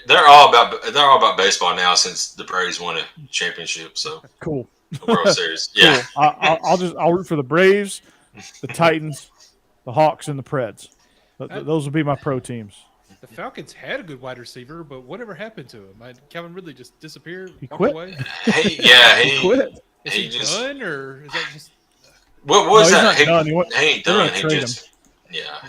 they're all about baseball now since the Braves won a championship. So Cool. the World Series. Yeah. Cool. I'll root for the Braves, the Titans, the Hawks, and the Preds. Those will be my pro teams. The Falcons had a good wide receiver, but whatever happened to him? Calvin Ridley just disappeared. He walked quit. Away? He Quit. Is He he just- done, or is that just? What was No, he's that? not done. He ain't they're gonna done. He trade just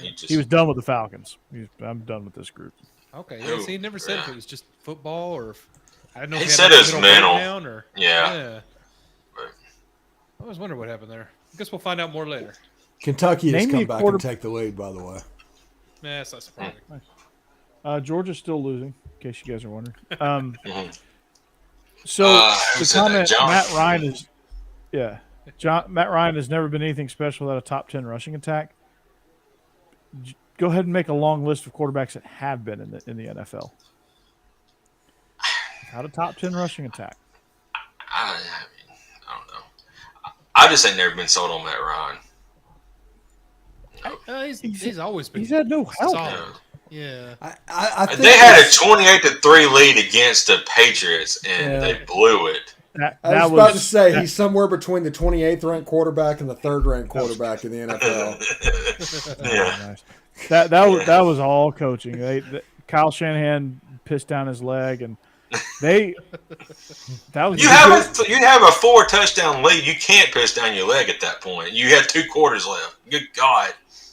he just He was done with the Falcons. I'm done with this group. Okay, yeah. See, he never said if it was just football or if I don't know. He if said had it was a mental. breakdown or yeah. I always wonder what happened there. I guess we'll find out more later. Kentucky has Name me come a back quarter- and take the lead, by the way. Nah, that's not surprising. Georgia's still losing, in case you guys are wondering. Mhm. So who the said that? comment John? Matt Ryan is, Matt Ryan has never been anything special without a top 10 rushing attack. Go ahead and make a long list of quarterbacks that have been in the NFL. Without a top 10 rushing attack. I don't know. I just ain't never been sold on Matt Ryan. He's always been. He's had no help. solid. Yeah. I think They had a 28-3 lead against the Patriots, and Yeah. they blew it. I was about to say he's somewhere between the 28th ranked quarterback and the 3rd ranked quarterback in the NFL. Yeah. Nice. That was all coaching. Kyle Shanahan pissed down his leg, and that was You have a 4-touchdown lead. You can't piss down your leg at that point. You had 2 quarters left. Good God.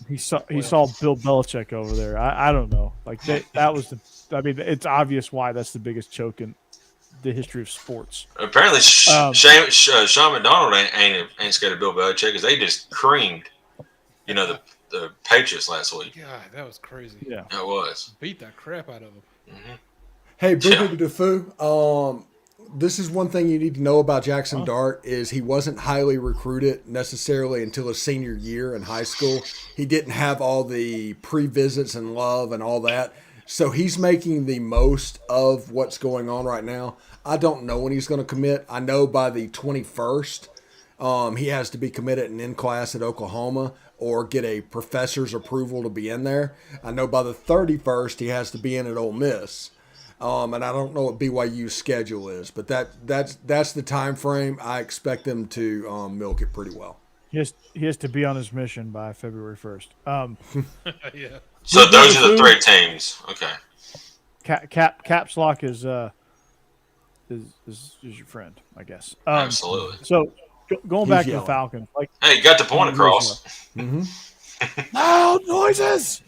He saw Bill Belichick over there. I don't know. Like that was it's obvious why that's the biggest choke in the history of sports. Apparently, Sean McDonald ain't scared of Bill Belichick because they just creamed, the Patriots last week. God, that was crazy. Yeah. It was. Beat that crap out of him. Mm-hmm. Hey, Boo Boo Foo. this is one thing you need to know about Jaxson Dart is he wasn't highly recruited necessarily until his senior year in high school. He didn't have all the pre-visits and love and all that. So he's making the most of what's going on right now. I don't know when he's going to commit. I know by the 21st, he has to be committed and in class at Oklahoma or get a professor's approval to be in there. I know by the 31st, he has to be in at Ole Miss. And I don't know what BYU's schedule is, but that's the time frame. I expect them to milk it pretty well. He has to be on his mission by February 1st. Yeah. So those are the 3 teams. Okay. Caps lock is your friend, I guess. Absolutely. So going back to yelling. the Falcons, like, Hey, you got the point across. Mm-hmm. loud noises.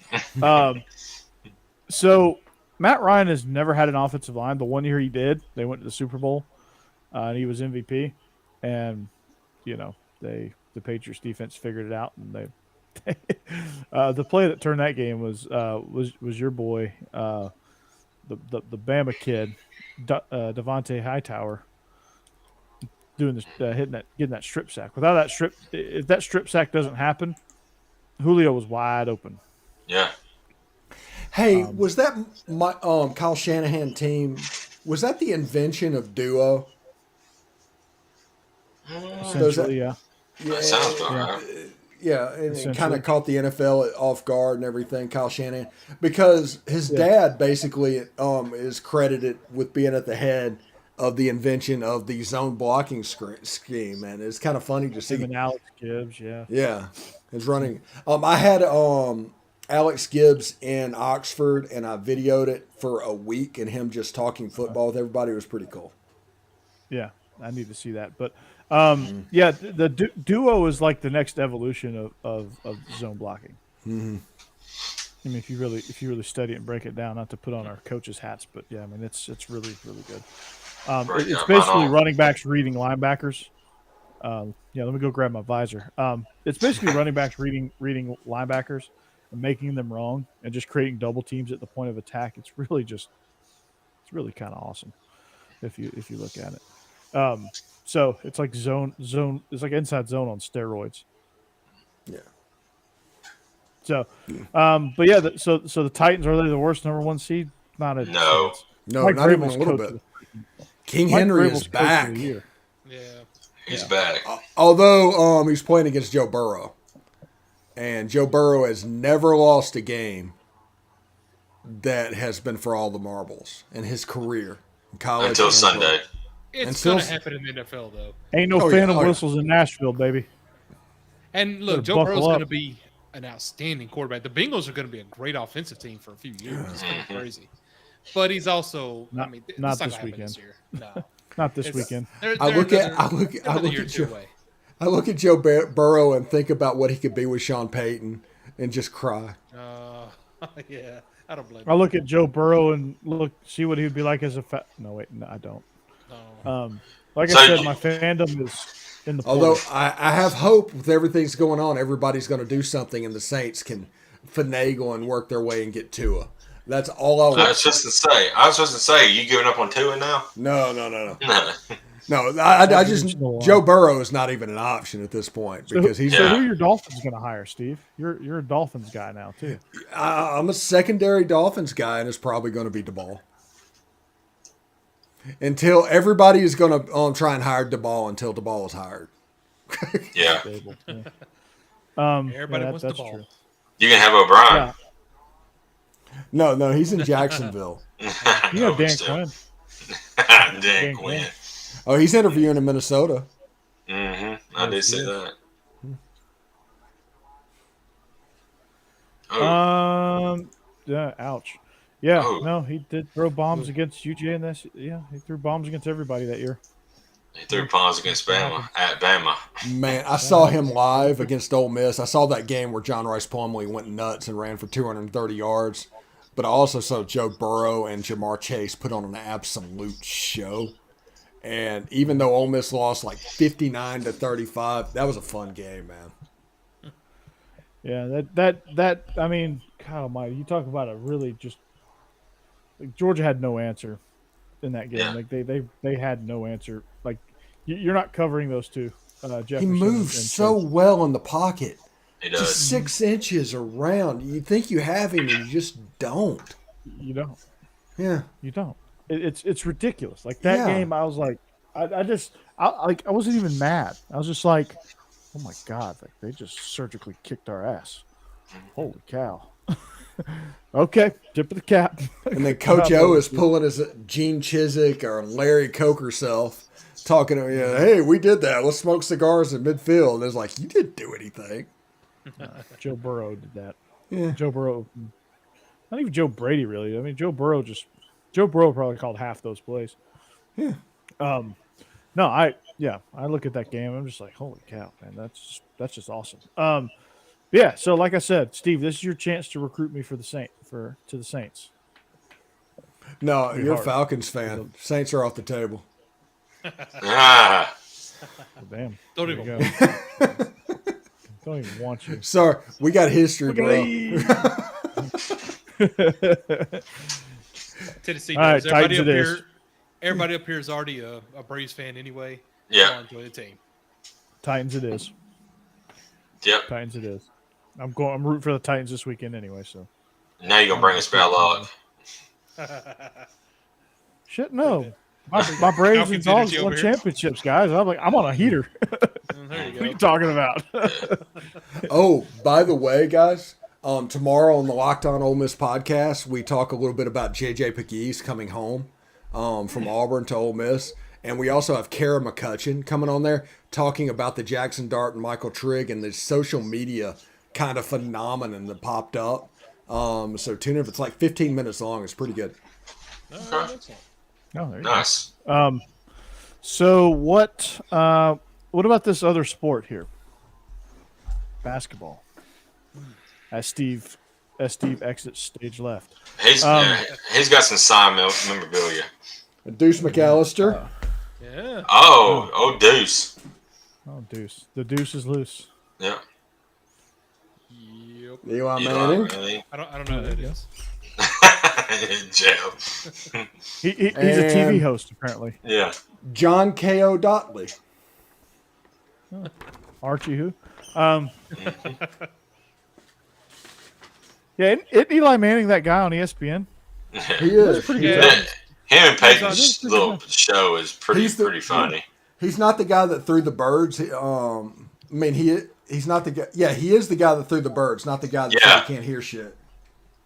So Matt Ryan has never had an offensive line. The one year he did, they went to the Super Bowl, and he was MVP. And the Patriots defense figured it out, and they the play that turned that game was your boy, the Bama kid, Devontae Hightower, doing this, getting that strip sack. Without that strip, if that strip sack doesn't happen, Julio was wide open. Yeah. Hey, was that my Kyle Shanahan team? Was that the invention of duo? Essentially, yeah. That sounds about right. Yeah, and it kind of caught the NFL off guard and everything, Kyle Shanahan, because his dad basically is credited with being at the head of the invention of the zone blocking scheme, and it's kind of funny to see. Him and Alex Gibbs, yeah. Yeah, he's running. I had Alex Gibbs in Oxford, and I videoed it for a week, and him just talking football with everybody. It was pretty cool. Yeah, I need to see that, but. Yeah, the duo is like the next evolution of zone blocking. Mm-hmm. I mean, if you really study it and break it down, not to put on our coaches' hats, but yeah, I mean it's really good. It's basically running backs reading linebackers. Yeah, let me go grab my visor. It's basically running backs reading linebackers and making them wrong and just creating double teams at the point of attack. It's really kind of awesome if you look at it. So it's like zone. It's like inside zone on steroids. Yeah. So, but yeah. So the Titans, are they the worst number 1 seed? Not a No. chance. No, Mike not even a Vrabel's little coach bit. of King Mike Henry Vrabel's is coach of back. the year. Yeah. He's back. Although he's playing against Joe Burrow, and Joe Burrow has never lost a game that has been for all the marbles in his career in college Until and Sunday. pro. It's going to happen in the NFL, though. Ain't no phantom whistles in Nashville, baby. And look, Better Joe buckle Burrow's up. going to be an outstanding quarterback. The Bengals are going to be a great offensive team for a few years. It's going to be crazy. But he's also, Not it's this gonna happen weekend. This year. No. Not this weekend. I look at Joe Burrow and think about what he could be with Sean Payton and just cry. Yeah, I don't blame I look at Joe Burrow and see what he would be like as a No, wait, no, I don't. Like I said, my fandom is in the. Although portal. I have hope with everything's going on, everybody's going to do something, and the Saints can finagle and work their way and get Tua. That's all I want. I was just to say, you giving up on Tua now? No. No, I just Joe Burrow is not even an option at this point because he's. So who are your Dolphins going to hire, Steve? You're a Dolphins guy now too. I'm a secondary Dolphins guy, and it's probably going to be Dable. Until everybody is going to try and hire Dable until Dable is hired. Yeah. Everybody wants the ball. True. You can have O'Brien. Yeah. No, he's in Jacksonville. You have Dan Quinn. Dan Quinn. Oh, he's interviewing in Minnesota. Mm-hmm. I did see that. Yeah. Ouch. Yeah. Oh. No, he did throw bombs against UJ and this. Yeah, he threw bombs against everybody that year. He threw bombs against Bama at Bama. Man, I saw him live against Ole Miss. I saw that game where John Rice Plumlee went nuts and ran for 230 yards. But I also saw Joe Burrow and Jamar Chase put on an absolute show. And even though Ole Miss lost like 59-35, that was a fun game, man. Yeah, that I mean, God Almighty, you talk about a really just like Georgia had no answer. in that game. Yeah. Like they had no answer. Like you're not covering those two. Jefferson He moves and so Chase. well in the pocket. He Just does. 6 inches around. You think you have him, and you just don't. You don't. Yeah. You don't. It's ridiculous. Like that Yeah. game, I was like, I wasn't even mad. I was just like, oh my god, like they just surgically kicked our ass. Holy cow. Okay, tip of the cap. And then Coach O is pulling his Gene Chizik or Larry Coker self, talking to you. Hey, we did that. Let's smoke cigars in midfield. And it's like, you didn't do anything. Joe Burrow did that. Yeah. Joe Burrow. Not even Joe Brady, really. I mean, Joe Burrow probably called half those plays. Yeah. No, I look at that game. I'm just like, holy cow, man, that's just awesome. Yeah. So, like I said, Steve, this is your chance to recruit me for the Saints. No, Pretty you're a hard. Falcons fan. Saints are off the table. Ah, Oh, damn. Don't There even. you go. Don't even want you. Sorry, we got history, Look at bro. me. Tennessee All right, knows. Everybody Titans up it is. here. Everybody up here is already a Braves fan anyway. Yeah. I'll enjoy the team. Titans it is. yep. Titans it is. I'm rooting for the Titans this weekend anyway. So Now you're gonna bring us bad luck. shit, no. My Braves and Falcons Dogs energy won over here. championships, guys. I'm on a heater. There you What are you go. talking about? Oh, by the way, guys, tomorrow on the Locked On Ole Miss podcast, we talk a little bit about J.J. Pegues coming home from Auburn to Ole Miss. And we also have Kara McCutcheon coming on there talking about the Jaxson Dart and Michael Trigg and the social media kind of phenomenon that popped up. So tune in. If it's like 15 minutes long, it's pretty good. Oh, there you Nice. go. So what about this other sport here? Basketball. As Steve exits stage left. He's got some signed memorabilia. Deuce McAllister. Yeah. Oh, Deuce. Oh, Deuce. The Deuce is loose. Yeah. Yep. Eli You Manning. know, really? I don't know who that is. Jeb. He's a TV And- host apparently. Yeah. John K.O. Dotley. Archie who? Yeah, isn't Eli Manning that guy on ESPN? He is. Pretty Yeah. good. Him and That's Peyton's pretty little good. show is pretty funny. He's not the guy that threw the birds. He's not the guy. Yeah, he is the guy that threw the birds, not the guy that said Yeah. he can't hear shit.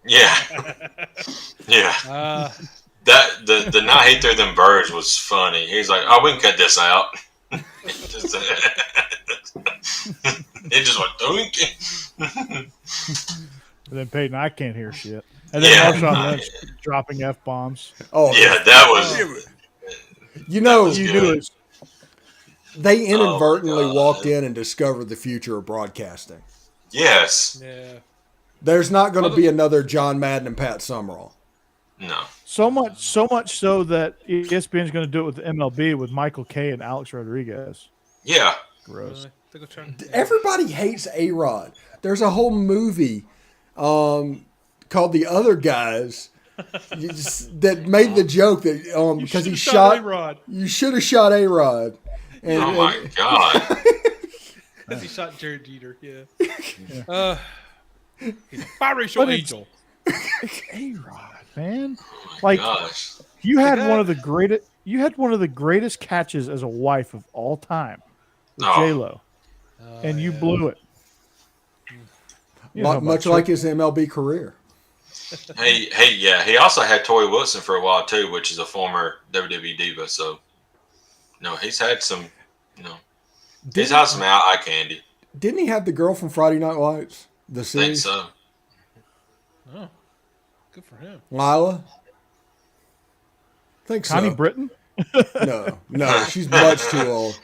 Yeah. Yeah. That the night he threw them birds was funny. He's like, "Oh, we can cut this out." It just went doink. And then Peyton, I can't hear shit. And then Yeah. Marshawn Lynch dropping F-bombs. Oh, Yeah, that was. You know, was You good. knew it. they inadvertently God. walked in and discovered the future of broadcasting. Yes. Yeah. There's not going to be another John Madden and Pat Summerall. No. So much so that ESPN is going to do it with the MLB with Michael Kay and Alex Rodriguez. Yeah. Gross. Think of trying to- Everybody hates A-Rod. There's a whole movie called The Other Guys that made the joke that because he should've shot A-Rod. you should have shot A-Rod. And, Oh my God. Because he shot Jared Jeter. Yeah. He's a biracial But it's- angel. A-Rod, man. Like Gosh. you had that- one of the greatest catches as a wife of all time with Oh. J-Lo. And you blew it. You know about much Chuck- like his MLB career. Hey, yeah. He also had Tori Wilson for a while too, which is a former WWE diva. So, he's had some, he's had some eye candy. Didn't he have the girl from Friday Night Lights? The I think series? so. Oh, good for him. Lila? I think Connie so. Britton? No, she's much too old.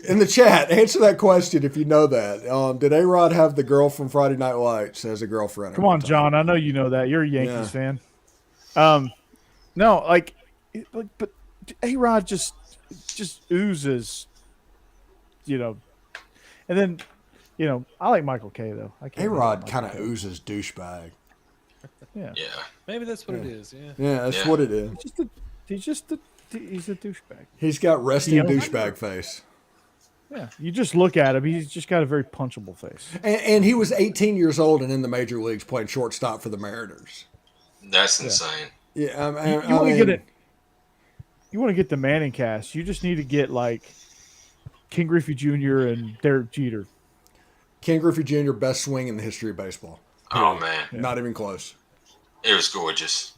In the chat, answer that question if you know that. Did A-Rod have the girl from Friday Night Lights as a girlfriend? Come on, John. I know you know that. You're a Yankees fan. No, but A-Rod just oozes, and then, I like Michael Kay though. I can't A-Rod like kind of Michael Kay. oozes douchebag. Yeah. Maybe that's what it is. Yeah. Yeah, that's what it is. He's a douchebag. He's got resting douchebag face. Yeah, you just look at him. He's just got a very punchable face. And he was 18 years old and in the major leagues playing shortstop for the Mariners. That's insane. Yeah, you want to get it. You want to get the Manning cast. You just need to get like King Griffey Jr. and Derek Jeter. Ken Griffey Jr. best swing in the history of baseball. Oh man, Not even close. It was gorgeous.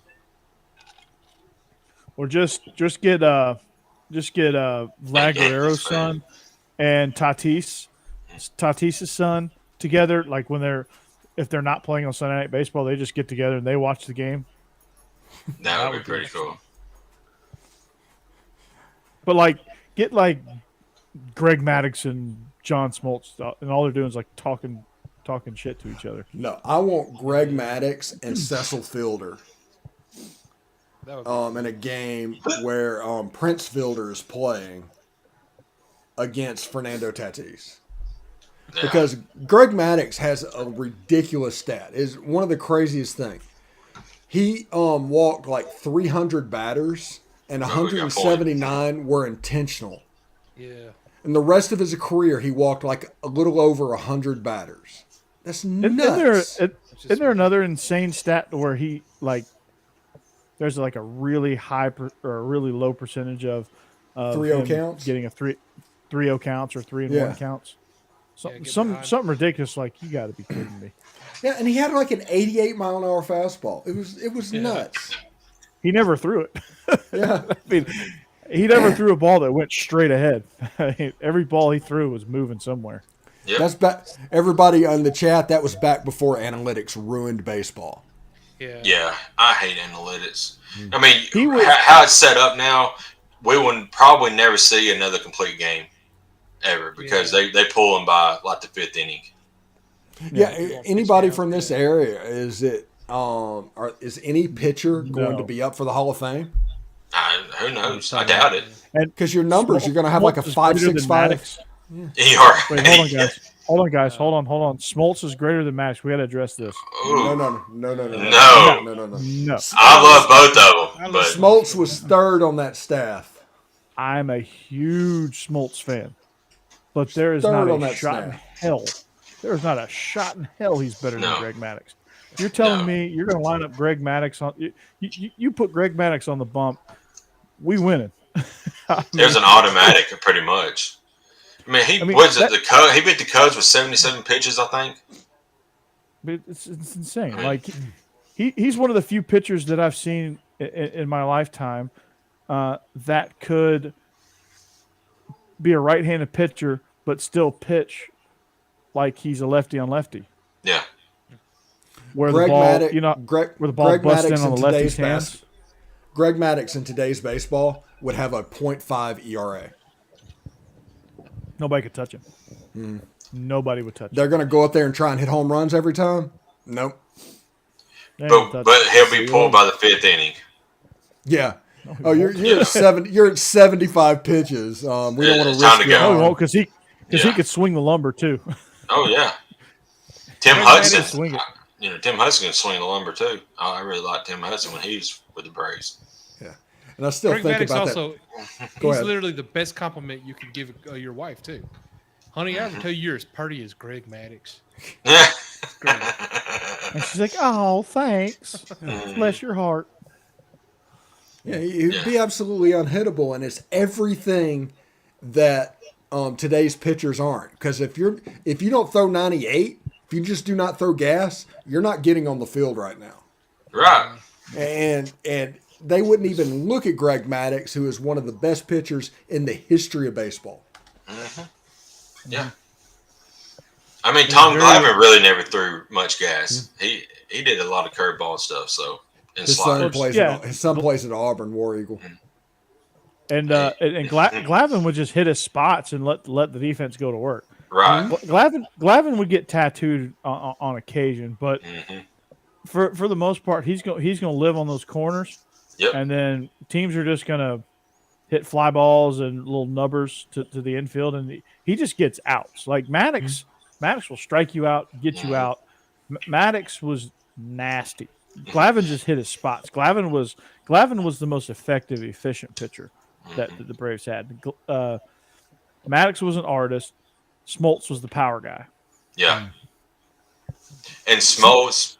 Or just get Vlad Guerrero's son and Tatis's son together. Like if they're not playing on Sunday Night Baseball, they just get together and they watch the game. That would be pretty cool. But like get like Greg Maddux and John Smoltz, and all they're doing is like talking shit to each other. No, I want Greg Maddux and Cecil Fielder in a game where Prince Fielder is playing against Fernando Tatis. Yeah. Because Greg Maddux has a ridiculous stat. Is one of the craziest things. He walked like 300 batters and 179 were intentional. Yeah. And the rest of his career, he walked like a little over 100 batters. That's nuts. Isn't there another insane stat where he like there's like a really high or a really low percentage of 3-0 counts, getting a 3-0 counts or 3-1 counts. Something ridiculous. Like, you got to be kidding me. Yeah, and he had like an 88 mile an hour fastball. It was nuts. He never threw it. Yeah, I mean, he never threw a ball that went straight ahead. Every ball he threw was moving somewhere. Yep. That's back. Everybody on the chat, that was back before analytics ruined baseball. Yeah, I hate analytics. I mean, how it's set up now, we will probably never see another complete game ever because they pull them by like the fifth inning. Yeah, anybody from this area, is any pitcher going to be up for the Hall of Fame? Who knows? I doubt it. Because your numbers, you're going to have like a 5.65. Wait, hold on, guys. Hold on. Smoltz is greater than Maddox. We got to address this. No. I love both of them, but Smoltz was third on that staff. I'm a huge Smoltz fan, but there is not a shot in hell. There is not a shot in hell he's better than Greg Maddux. You're telling me you're going to line up Greg Maddux on you put Greg Maddux on the bump, we winning. There's an automatic, pretty much. He beat the Cubs with 77 pitches, I think. But it's insane. Like he's one of the few pitchers that I've seen in my lifetime that could be a right-handed pitcher but still pitch like he's a lefty on lefty. Yeah. Where the ball busts in on the lefty's hands. Greg Maddux in today's baseball would have a .5 ERA. Nobody could touch him. Nobody would touch him. They're going to go up there and try and hit home runs every time? Nope. But he'll be pulled by the fifth inning. Yeah. Oh, you're at 75 pitches. We don't want to risk it. No, he won't, because he could swing the lumber too. Oh yeah. Tim Hudson. Tim Hudson can swing the lumber too. I really like Tim Hudson when he's with the Braves. Yeah, and I still Greg think Maddux about also, that. He's literally the best compliment you could give your wife too. Honey, I ever tell you you're as pretty as Greg Maddux. And she's like, "Oh, thanks. Bless your heart." Yeah, he'd be absolutely unhittable, and it's everything that today's pitchers aren't. Because if you don't throw 98, if you just do not throw gas, you're not getting on the field right now. Right. And they wouldn't even look at Greg Maddux, who is one of the best pitchers in the history of baseball. Mm-hmm. Yeah. I mean, Tom Glavine really never threw much gas. Mm-hmm. He did a lot of curveball stuff. So his son plays at Auburn, War Eagle. And Glavine would just hit his spots and let the defense go to work. Right. Glavine would get tattooed on occasion, but for the most part, he's going to live on those corners. Yep. And then teams are just going to hit fly balls and little nubbers to the infield, and he just gets outs. Like Maddux will strike you out, get you out. Maddux was nasty. Glavin just hit his spots. Glavin was the most effective, efficient pitcher that the Braves had. Maddox was an artist. Smoltz was the power guy. Yeah. And Smoltz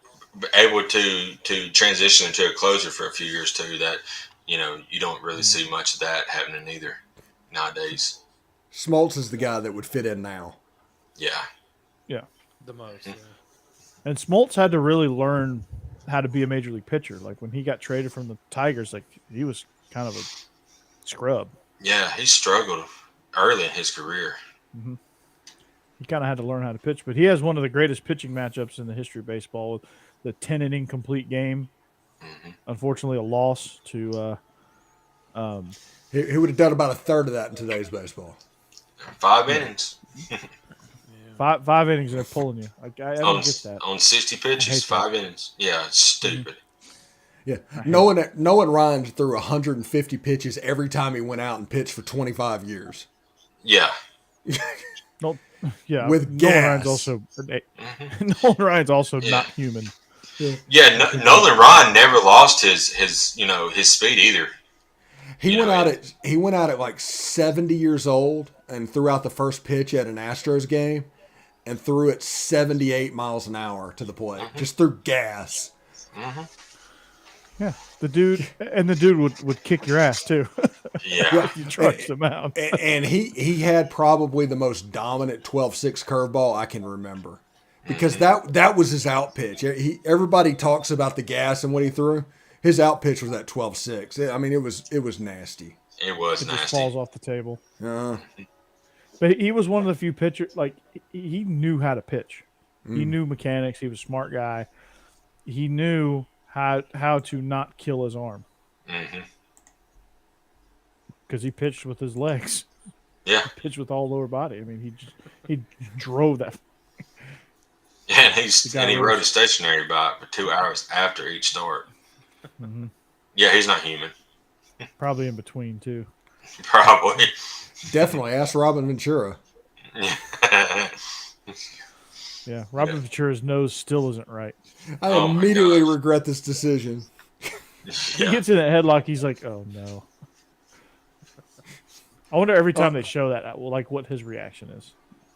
able to transition into a closer for a few years too. That you don't really see much of that happening either nowadays. Smoltz is the guy that would fit in now. Yeah. Yeah. The most. Yeah. And Smoltz had to really learn how to be a major league pitcher. Like when he got traded from the Tigers, like he was kind of a scrub. Yeah, he struggled early in his career. Mm-hmm. He kind of had to learn how to pitch, but he has one of the greatest pitching matchups in the history of baseball with the 10-inning complete game. Mm-hmm. Unfortunately, a loss to. He would have done about a third of that in today's baseball. 5 innings. Five innings, they're pulling you. I don't get that. On 60 pitches, 5 innings. Yeah, it's stupid. Yeah, Nolan Ryan threw 150 pitches every time he went out and pitched for 25 years. Yeah. No, yeah, with gas. Nolan Ryan's also not human. Yeah, Nolan Ryan never lost his speed either. He went out at like 70 years old and threw out the first pitch at an Astros game and threw it 78 miles an hour to the plate. Just threw gas. Mm-hmm. Yeah, the dude would kick your ass too. Yeah, you trudged him out. And he had probably the most dominant 12-6 curveball I can remember, because that was his out pitch. Everybody talks about the gas and what he threw. His out pitch was that 12-6. I mean, it was nasty. It was nasty. Just falls off the table. But he was one of the few pitchers. Like he knew how to pitch. He knew mechanics. He was a smart guy. He knew how to not kill his arm. Because he pitched with his legs. Yeah. He pitched with all lower body. I mean, he drove that. Yeah, and he rode a stationary bike for 2 hours after each start. Mm-hmm. Yeah, he's not human. Probably in between too. Probably. Definitely. Ask Robin Ventura. Yeah, Robin Ventura's nose still isn't right. I immediately regret this decision. He gets in that headlock. He's like, "Oh no." I wonder every time they show that, like, what his reaction is.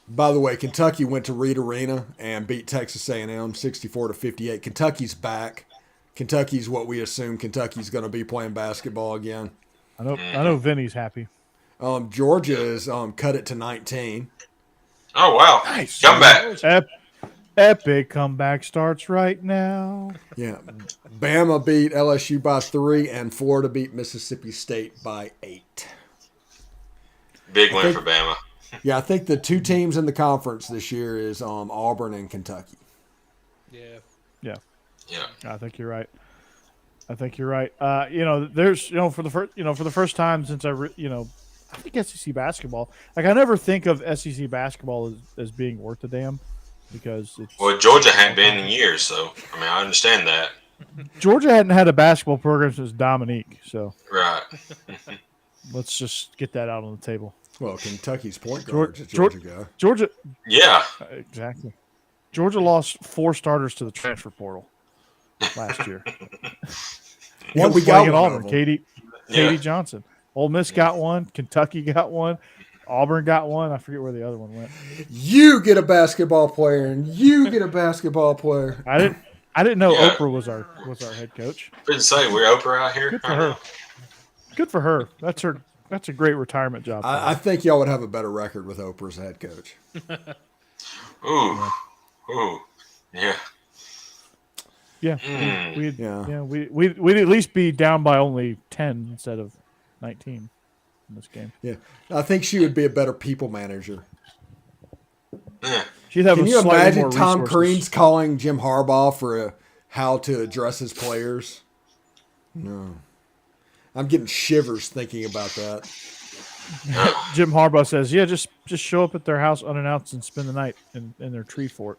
By the way, Kentucky went to Reed Arena and beat Texas A&M 64-58. Kentucky's back. Kentucky's what we assume Kentucky's going to be playing basketball again. I know Vinny's happy. Georgia is cut it to 19. Oh, wow. Nice. Comeback. Epic comeback starts right now. Yeah. Bama beat LSU by 3, and Florida beat Mississippi State by 8. Big win for Bama. Yeah, I think the two teams in the conference this year is Auburn and Kentucky. Yeah. I think you're right. There's for the first time since I think SEC basketball. Like I never think of SEC basketball as being worth a damn because Georgia hadn't been in years, so I mean I understand that. Georgia hadn't had a basketball program since Dominique, so right. Let's just get that out on the table. Well, Kentucky's point guard is Georgia guy. Georgia. Yeah. Exactly. Georgia lost 4 starters to the transfer portal last year. One was playing at Auburn, Katie Johnson. Ole Miss got one. Kentucky got one. Auburn got one. I forget where the other one went. You get a basketball player, and you get a basketball player. I didn't know Oprah was our head coach. Didn't say we're Oprah out here. Good for her. Good for her. That's a great retirement job. I think y'all would have a better record with Oprah as head coach. Ooh, yeah. Yeah, we'd at least be down by only 10 instead of 19 in this game. Yeah, I think she would be a better people manager. Yeah. She'd have. Can you imagine Tom resources. Crean's calling Jim Harbaugh for how to address his players? No, I'm getting shivers thinking about that. Jim Harbaugh says, "Yeah, just show up at their house unannounced and spend the night in their tree fort.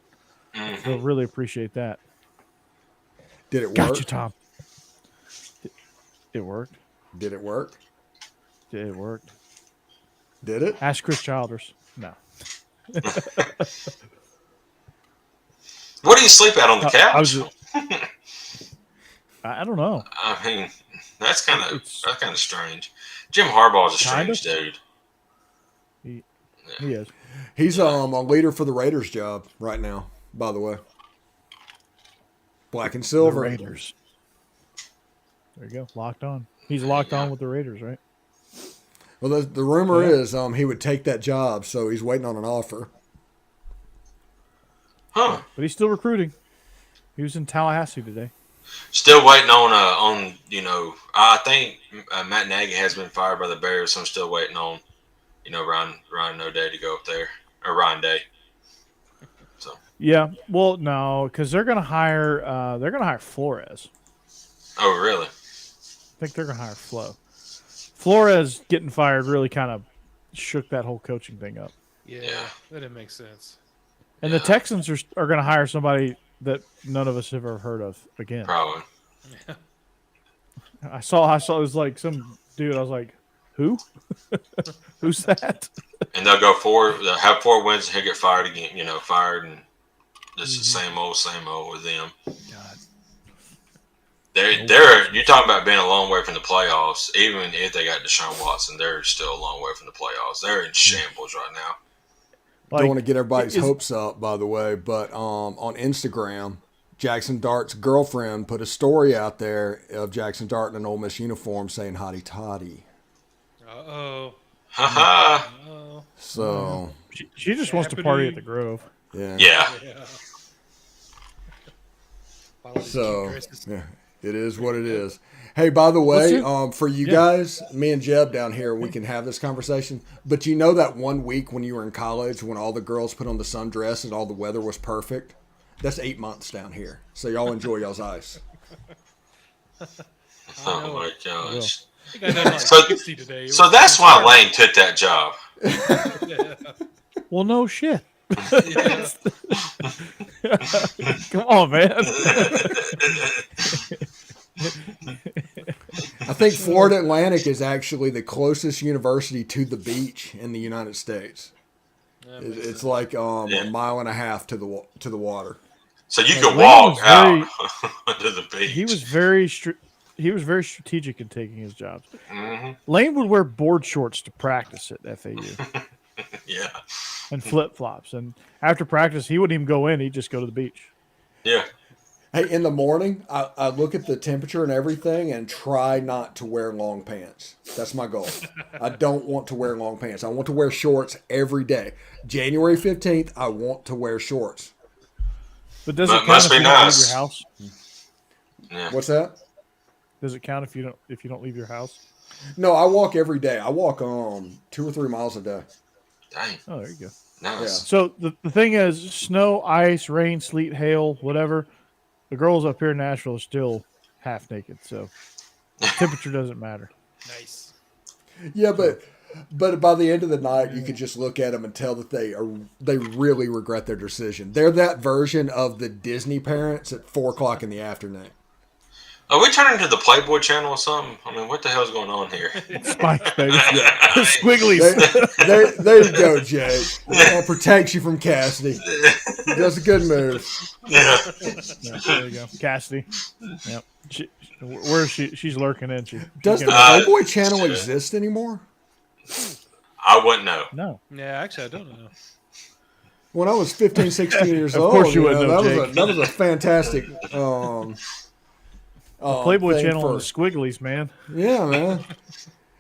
They'll really appreciate that." Did it work? Got you, Tom. It worked. Did it work? It worked. Did it? Ask Chris Childers. No. What do you sleep at on the couch? I don't know. I mean, that's kind of strange. Jim Harbaugh's a strange dude. He is. He's a leader for the Raiders job right now, by the way. Black and silver. The Raiders. There you go. Locked on. He's locked on with the Raiders, right? Well, the rumor is he would take that job, so he's waiting on an offer. Huh. But he's still recruiting. He was in Tallahassee today. Still waiting on I think Matt Nagy has been fired by the Bears, so I'm still waiting on, Ryan O'Day to go up there, or Ryan Day. So. Yeah. Well, no, because they're gonna hire Flores. Oh, really? I think they're gonna hire Flo. Flores getting fired really kind of shook that whole coaching thing up. Yeah. That didn't make sense. And the Texans are going to hire somebody that none of us have ever heard of again. Probably. Yeah. I saw it was like some dude. I was like, who? Who's that? And they'll go they'll have 4 wins and he'll get fired again. Fired, and this is the same old with them. God. You're talking about being a long way from the playoffs. Even if they got Deshaun Watson, they're still a long way from the playoffs. They're in shambles right now. Don't want to get everybody's hopes up, by the way, but on Instagram, Jaxson Dart's girlfriend put a story out there of Jaxson Dart in an Ole Miss uniform saying "hotty toddy." Uh-oh. Ha Uh-oh. So she just wants to party at the Grove. Yeah. So it is what it is. Hey, by the way, for you guys, me and Jeb down here, we can have this conversation. But you know that 1 week when you were in college when all the girls put on the sundress and all the weather was perfect? That's 8 months down here. So y'all enjoy y'all's ice. Oh, my gosh. I think I done like 60 today. So that's why Lane took that job. Well, no shit. Come on, man. I think Florida Atlantic is actually the closest university to the beach in the United States. It's like a mile and a half to the water. So you could walk out to the beach. He was very strategic in taking his jobs. Mm-hmm. Lane would wear board shorts to practice at FAU. Yeah. And flip-flops. And after practice, he wouldn't even go in. He'd just go to the beach. Yeah. Hey, in the morning, I look at the temperature and everything and try not to wear long pants. That's my goal. I don't want to wear long pants. I want to wear shorts every day. January 15th, I want to wear shorts. But does it count if you don't leave your house? Yeah. What's that? Does it count if you don't leave your house? No, I walk every day. I walk 2 or 3 miles a day. Dang. Oh, there you go. Nice. Yeah. So the thing is, snow, ice, rain, sleet, hail, whatever, the girls up here in Nashville are still half naked, so temperature doesn't matter. Nice. Yeah, but by the end of the night, you could just look at them and tell that they really regret their decision. They're that version of the Disney parents at 4:00 in the afternoon. Are we turning to the Playboy channel or something? I mean, what the hell's going on here? Spikes, baby. Squigglies. There you go, Jay. That protects you from Cassidy. That's a good move. Yeah. There you go. Cassidy. Yep. Where is she? She's lurking, isn't she? Does the Playboy channel exist anymore? I wouldn't know. No. Yeah, actually, I don't know. When I was 15, 16 years Of old, course you wouldn't know, Jake. that was a fantastic Playboy thing channel and the Squigglies, man. Yeah, man.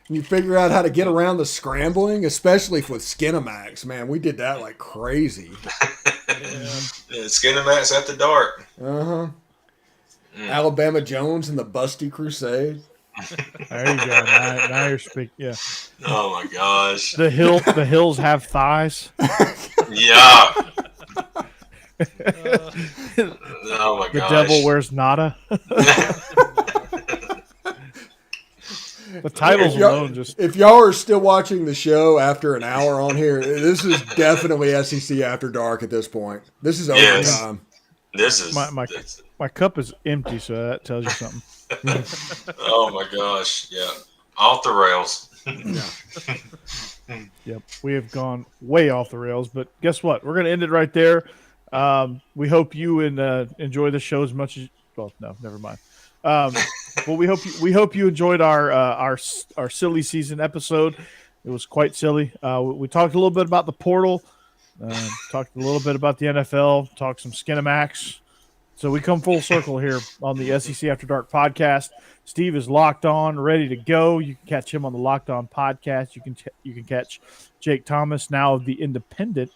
You figure out how to get around the scrambling, especially with Skinamax, man. We did that like crazy. Yeah, Skinamax at the dark. Uh-huh. Alabama Jones and the Busty Crusade. There you go. Now you're speaking. Yeah. Oh my gosh. The hills have thighs. Yeah. Oh my The gosh. devil wears nada. The titles alone just. If y'all are still watching the show after an hour on here, this is definitely SEC After Dark at this point. This is overtime. This is My cup is empty, so that tells you something. Oh my gosh. Yeah. Off the rails. Yep. We have gone way off the rails, but guess what? We're going to end it right there. We hope you enjoy the show as much as – well, no, never mind. Well, we hope you enjoyed our silly season episode. It was quite silly. We talked a little bit about the portal, talked a little bit about the NFL, talked some Skinamax. So we come full circle here on the SEC After Dark podcast. Steve is locked on, ready to go. You can catch him on the Locked On podcast. You can catch Jake Thomas, now of the Independent,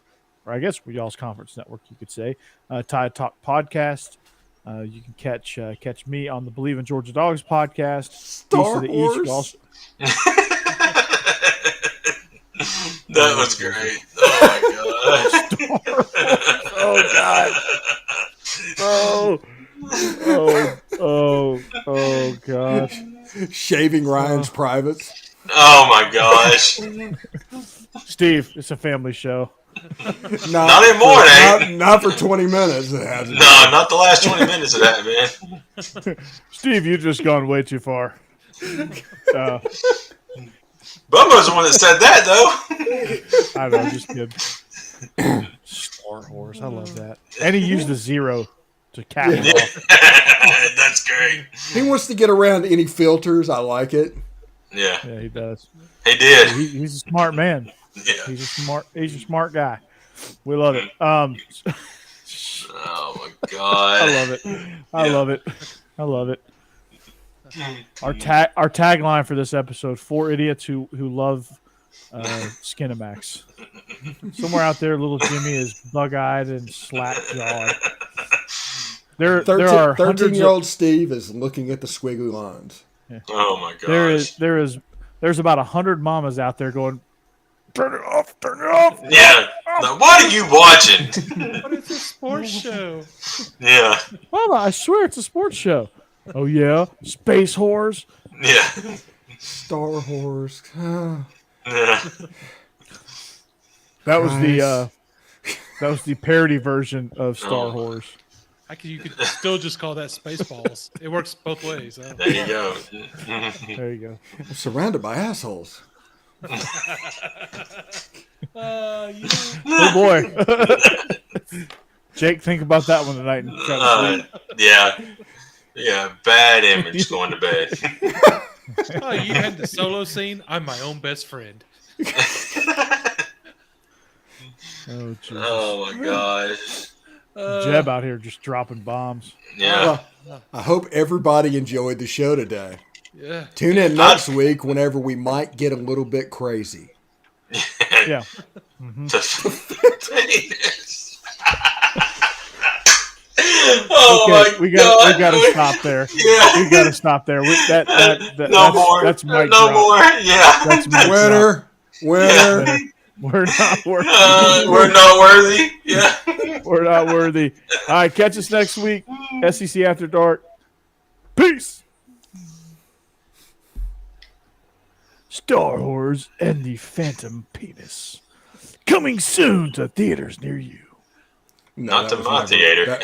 or I guess y'all's conference network, you could say, Tide Talk podcast. You can catch me on the Bleav In Georgia Dawgs podcast. Star Wars. That was great. Oh my god. Oh gosh. Shaving Ryan's privates. Oh my gosh. Steve, it's a family show. Not anymore, eh? Not for 20 minutes. It hasn't. No, not the last 20 minutes of that, man. Steve, you've just gone way too far. Bubba's the one that said that, though. I know, just kidding. Star Wars, I love that. And he used a 0 to cap it off. That's great. He wants to get around any filters. I like it. Yeah, he does. He did. He's a smart man. Yeah. He's a smart guy. We love it. Oh my god. I love it. Our tagline for this episode: 4 idiots who love Skinamax. Somewhere out there, little Jimmy is bug-eyed and slack-jawed. There are 13-year-old Steve is looking at the squiggly lines. Yeah. Oh my gosh. There's about 100 mamas out there going, turn it off. Yeah. Now, what are you watching? What is this sports show? Yeah. Mama, I swear it's a sports show. Oh yeah, space whores. Yeah. Star Wars. Yeah. That was the parody version of Star Wars. You could still just call that Spaceballs. It works both ways. Huh? There you go. There you go. I'm surrounded by assholes. Oh boy. Jake, think about that one tonight. Yeah, bad image going to bed. Oh, you had the solo scene? I'm my own best friend. Oh, Jesus. Oh my gosh. Jeb out here just dropping bombs. Yeah. I hope everybody enjoyed the show today. Yeah. Tune in next week whenever we might get a little bit crazy. Yeah. Oh okay, my we god. got to stop there. Yeah. We got to stop there. No more. That's mic no drop. more. Yeah. That's mic Winner. drop. We're not worthy. We're not worthy. Yeah. We're not worthy. All right, catch us next week. SEC After Dark. Peace. Star Wars and the Phantom Penis. Coming soon to theaters near you. Not to my theater.